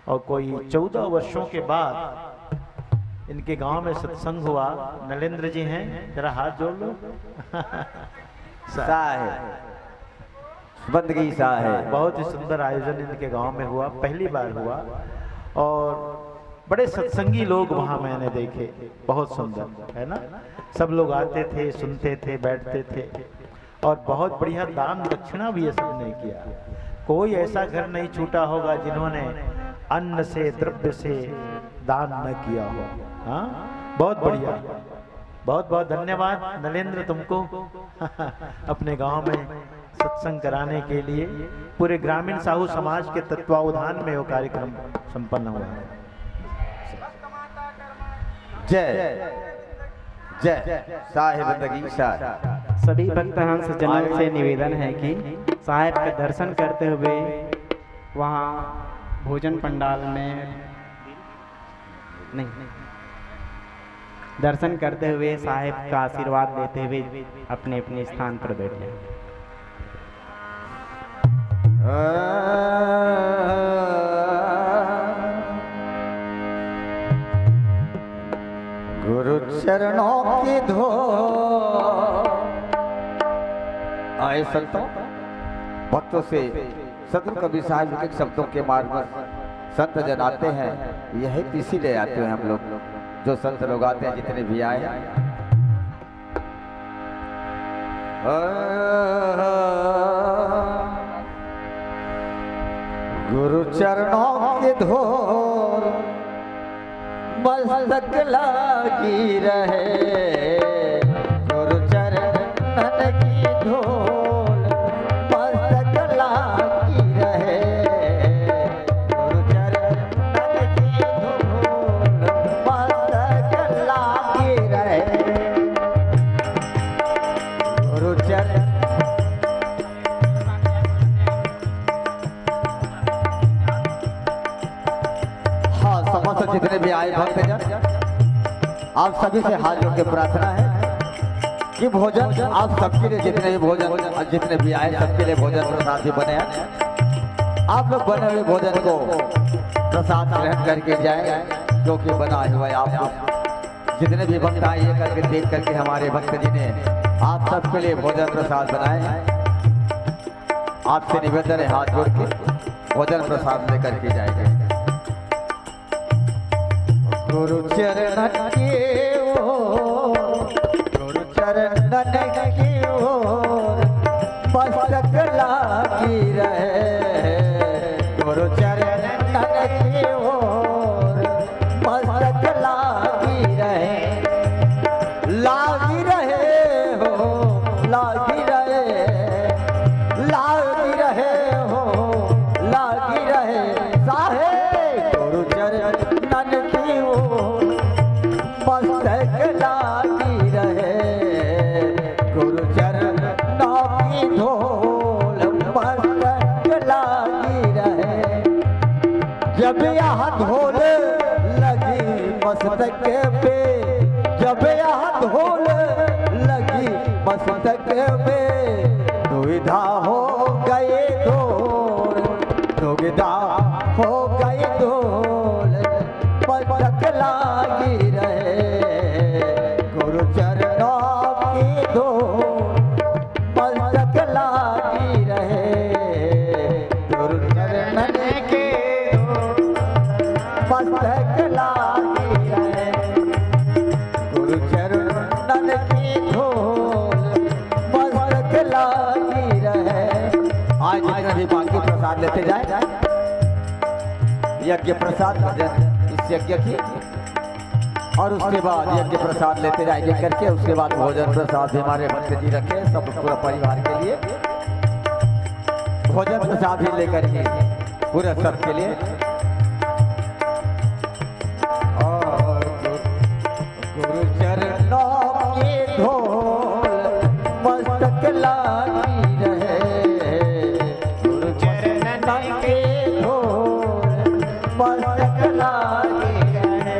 और कोई 14 वर्षों के बाद इनके गांव में सत्संग हुआ। नरेंद्र जी हैं जरा हाथ जोड़ लो। साहेब बंदगी साहेब बहुत ही सुंदर आयोजन इनके गांव में हुआ पहली बार हुआ और बड़े सत्संगी लोग वहां मैंने देखे बहुत सुंदर है ना। सब लोग आते थे सुनते थे बैठते थे और बहुत बढ़िया दान दक्षिणा भी ये सबने किया। कोई ऐसा घर नहीं छूटा होगा जिन्होंने अन्न से द्रव्य से दान न किया हो। हाँ बहुत बढ़िया बहुत बहुत धन्यवाद नरेंद्र तुमको अपने गांव में सत्संग कराने के लिए। पूरे ग्रामीण साहू समाज के तत्वावधान में वो कार्यक्रम संपन्न हुआ है। जय जय साहिब बंदगी साहब। सभी भक्तहंस जनों से निवेदन है कि साहेब के दर्शन करते हुए वहाँ भोजन पंडाल में नहीं दर्शन करते हुए साहेब का आशीर्वाद लेते हुए अपने अपने स्थान पर बैठे। गुरु चरणों की धो आए संतों भक्तों से सतगुरु कबीर साहब के शब्दों के मार्ग पर संत जन आते हैं। यही इसीलिए आते हैं हम लोग जो संत लोग आते हैं जितने भी आए गुरु चरणों के धोर मस्तक लागी रहे, गुरु चरणन की धोल मस्तक लागी रहे, गुरु चरणन की धोल मस्तक लागी रहे, गुरु चरण। हाँ, समस्त जितने भी आए भक्तजन, आप सभी से हाथ जोड़ के प्रार्थना है कि भोजन आप सबके लिए, जितने भी भोजन, जितने भी आए सबके लिए भोजन प्रसाद भी बने हैं। आप लोग बने हुए भोजन को प्रसाद ग्रहण करके जाए, जो कि बना हुआ है। आप लोग जितने भी भक्त आए ये करके देख करके हमारे भक्त जी ने आप सबके लिए भोजन प्रसाद बनाए हैं। आपसे निवेदन है हाथ जोड़ के भोजन प्रसाद लेकर के जाएंगे। गुरु चरणन के ओर, गुरु चरणन की ओर मस्तक लागी रहे, गुरु चरणन की ओर मस्तक लागी रहे, लागी रहे हो, लागी रहे, लागी रहे हो, लागी रहे साहे, गुरु चरणन की ओर मस्तक लागी रहे, गुरु चरणों की धोल मस्तक लागी रहे। जब यह धोल लगी मस्तक पे, जब यह धोल लगी मस्तक पे, दुविधा हो गए धोल, दुविधा हो गए धोल मस्तक लागी रहे, गुरु चरणों की धोल मस्तक लागी रहे, गुरु चरणन के मस्तक लागी रहे, गुरु चरणन की धोल मस्तक लागी रहे। आज जितना भी बाकी प्रसाद लेते जाए, यज्ञ प्रसाद भजन इस यज्ञ की, और उसके बाद यज्ञ प्रसाद लेते जाएंगे करके, उसके बाद भोजन प्रसाद भी हमारे भक्त जी रखे सब पूरा परिवार के लिए भोजन प्रसाद भी लेकर के पूरे सब के लिए। और गुरु चरणों की धोल मस्तक लागी रहे, गुरु चरणन की धोल मस्तक लागी रहे,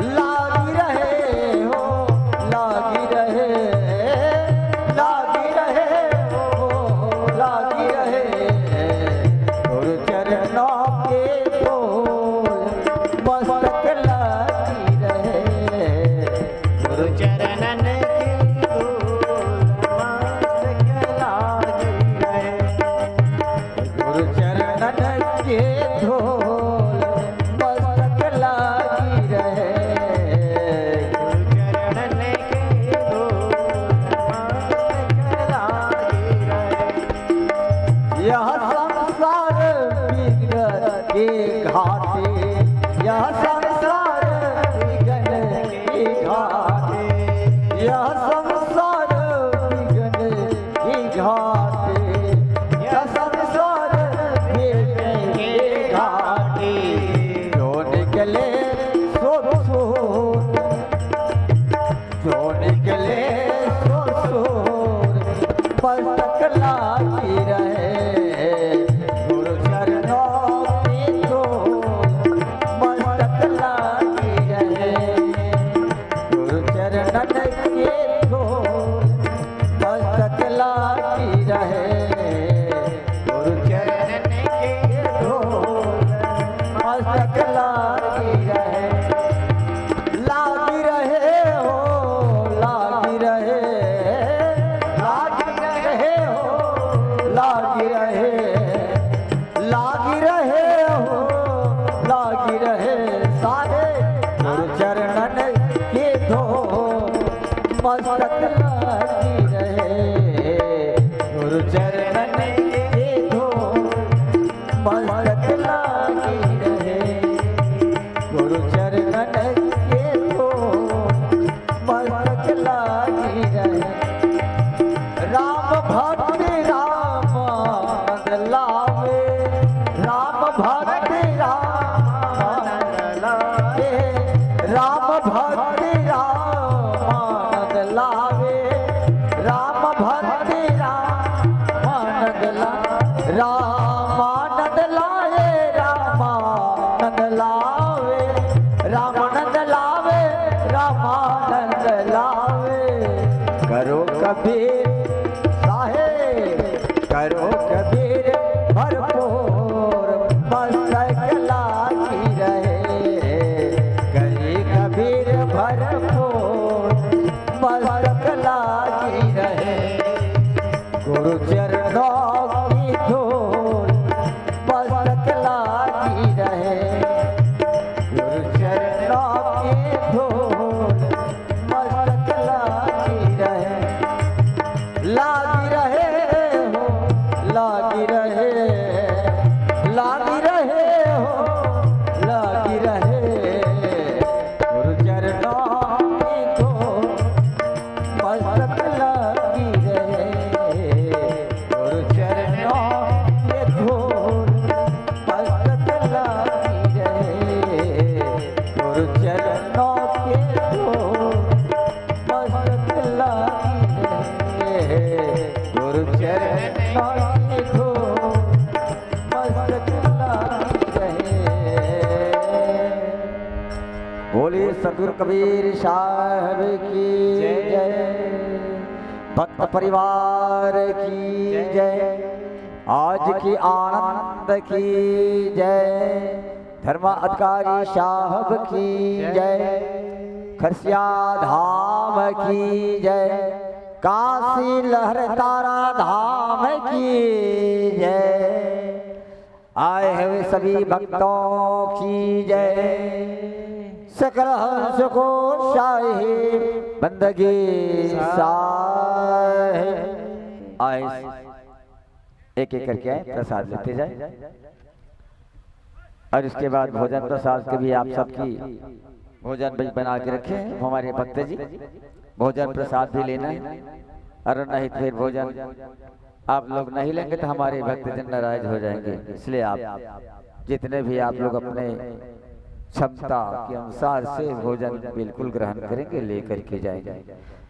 लागी रहे हो, लागी रहे, लागी रहे हो, लागी रहे, गुरु चरणों के धोल मस्तक लागी रहे, गुरु चरणन की धोल मस्तक लागी रहे, गुरु चरणन के धोल मस्तक लागी रहे, गुरु चरणन के धोल मस्तक लागी रहे। यह संसार विघ्न के घाटे, यह संसार विघ्न के घाटे, यह संसार विघ्न के घाटे, यह संसार विघ्न के घाटे, जो निकले सो सोर, जो निकले सो सोर मस्तक लागी रहे, गुरु चरणों की धोल मस्तक लागी रहे, गुरु चरणन के धोल मस्तक लागी रहे, गुरु चरणन के धोल मस्तक लागी रहे, लागी रहे हो, लागी रहे, लागी रहे हो, लागी रहे, लागी रहे, गुरु चरणन के धूल मस्तक लागी रहे, गुरु चरणन के धूल मस्तक लागी रहे। राम भक्ति राम आनंद लावे, राम भक्ति राम आनंद लावे, राम भक्ति राम आनंद लावे, राम भक्ति राम आनंद लावे, राम आनंद लाए, राम आनंद लावे, राम आनंद लावे, राम आनंद लावे। करो कबीर करो कबीर भरपूर मस्तक लागी रहे, करी कबीर भरपूर मस्तक लागी रहे, गुरु चरणों की धूल मस्तक लागी रहे, गुरु चरणों की धूल मस्तक लागी रहे, लागी रहे लागी रहे, लागी रहे हो, लागी रहे, गुरु चरणों की धूल मस्तक लागी रहे, गुरु चरणों की धूल मस्तक लागी रहे, गुरु चरणों की धूल मस्तक लागी रहे, गुरु चरणों बोलिए सतगुरु कबीर साहब की जय, भक्त परिवार की जय, आज की आनंद की जय, धर्म अधिकारी साहब की जय, खरसिया धाम की जय, काशी लहर तारा धाम की जय, आए हुए सभी भक्तों की जय, सकल हंस को शाही बंदगी साहिब। आए एक एक करके आए, प्रसाद लेते जाए और इसके बाद भोजन प्रसाद के भी आप सबकी भोजन बना के रखें। हमारे भक्त जी भोजन प्रसाद भी लेना है, और नहीं फिर भोजन आप लोग नहीं लेंगे तो हमारे भक्तजन नाराज हो जाएंगे। इसलिए आप जितने भी आप लोग अपने क्षमता के अनुसार से भोजन बिल्कुल ग्रहण करेंगे, लेकर के जाएंगे।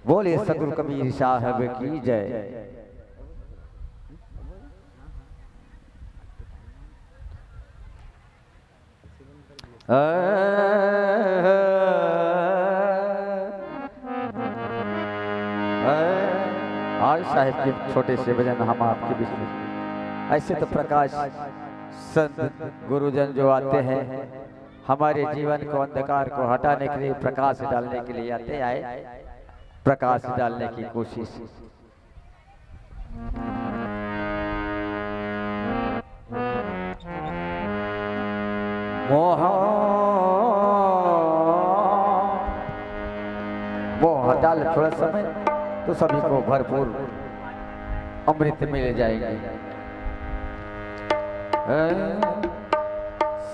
बोलिए सतगुरु कबीर साहब की जय। आज साहिब के छोटे से भजन हम आपके बीच में। ऐसे तो प्रकाश संत गुरुजन जो आते हैं हमारे जीवन को अंधकार को हटाने के लिए, प्रकाश डालने के लिए आते आए, प्रकाश डालने की कोशिश। मोह डाल थोड़ा समय तो सभी को भरपूर अमृत मिल जाएगा।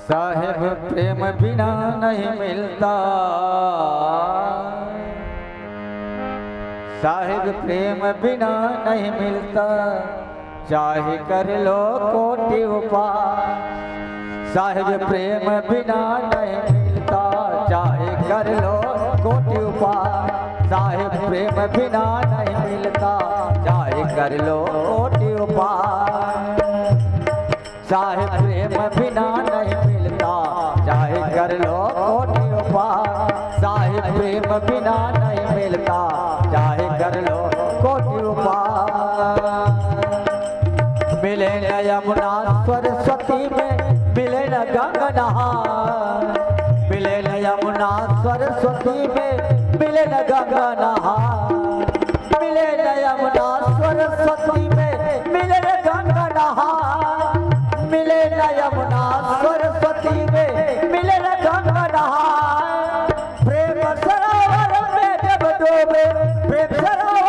साहिब प्रेम बिना नहीं मिलता, साहिब प्रेम बिना नहीं मिलता, चाहे कर लो कोटि उपाय। साहिब प्रेम बिना नहीं मिलता, चाहे कर लो कोटि उपाय। साहिब प्रेम बिना नहीं मिलता, चाहे कर लो कोटि उपाय। साहिब प्रेम बिना नहीं मिलता, चाहे कर लो कोटि उपाय। साहिब प्रेम बिना नहीं मिलता, चाहे कर लो कोटि उपाय। मिले न यमुना सरस्वती में, मिले न गंगा नहार। मिले न यमुना सरस्वती में, मिले न गंगा नहार। मिले न यमुना सरस्वती में, मिले न गंगा नहार। मिले न यमुना सरस्वती में, मिले न गंगा नहार। प्रेम सरोवर में जब डूबे, प्रेम सरोवर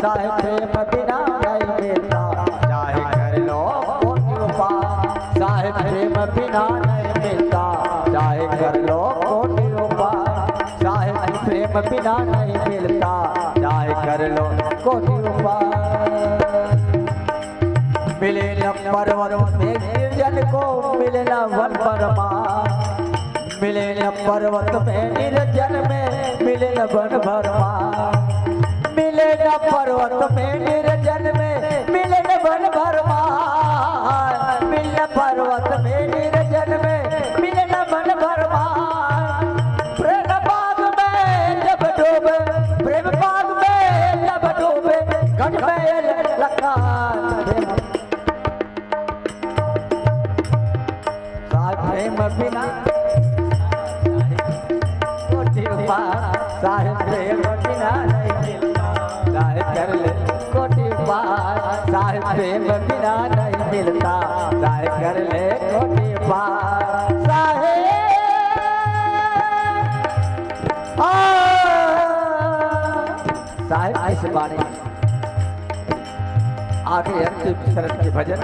साहेब प्रेम बिना नहीं मिलता, चाहे कर लो कोटि उपाय। साहेब प्रेम बिना नहीं मिलता, चाहे कर लो कोटि उपाय। साहेब प्रेम बिना नहीं मिलता, चाहे कर लो कोटि उपाय। मिले न पर्वत में निर्जन को, मिले न वन परमार। मिले न पर्वत में निर्जन में, मिले न वन भरमार। मिले न पर्वत में निर्जन में, मिले न वन भरमार। मिले पर्वत में निर्जन में, मिले न वन भरमार। प्रेम बाग में जब डूबे, प्रेम बाग में जब डूबे, घट में लगा प्रेम बिना कोटि उपाय। साहेब प्रेम बिना नहीं मिलता, चाहे कर ले कोटि उपाय। साहेब प्रेम बिना नहीं मिलता, चाहे कर ले कोटि उपाय। साहेब ऐसे बाणी आखिरी अंतिम शरण के भजन।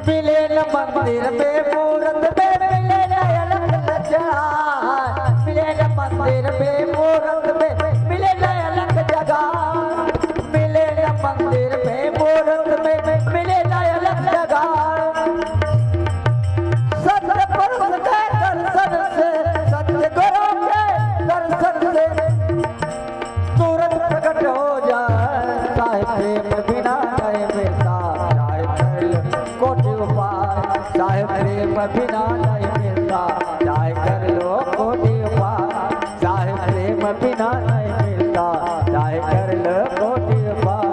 मिले न मंदिर में मूरत में, मिले न अलग जगह। मिले न मंदिर में मूरत में, मिले न अलग जगह। मिले न मंदिर में मूरत में, मिले न अलग जगह। सत्य पुरुष के दर्शन से, सत्य गुरु के दर्शन से तुरंत प्रकट हो जाए। साहेब प्रेम बिना नहीं मिलता, चाहे कर लो कोटि उपाय। साहेब प्रेम बिना नहीं मिलता, चाहे कर लो कोटि उपाय। साहेब प्रेम बिना नहीं मिलता, चाहे कर लो कोटि उपाय।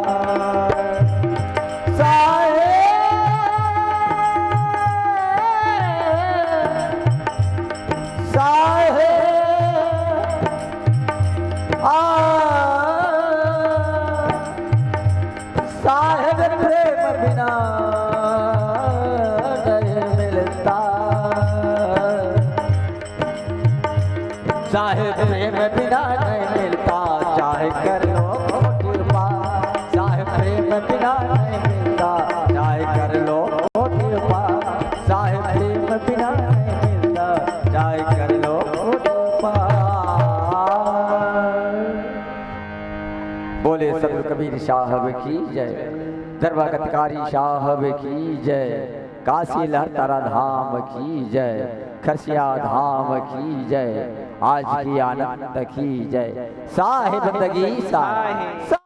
साहेब प्रेम बिना नहीं मिलता, साहेब प्रेम बिना नहीं मिलता, चाहे कर लो कोटि उपाय। साहेब प्रेम बिना नहीं मिलता, चाहे कर लो कोटि उपाय। साहेब प्रेम बिना नहीं मिलता, चाहे कर लो कोटि उपाय। बोले सत कबीर साहब की जय, दरबारकारी साहब की जय, काशी लहरतारा धाम की जय, खरसिया धाम की जय, आज की आनंद की जय। साहिब बंदगी साहिब।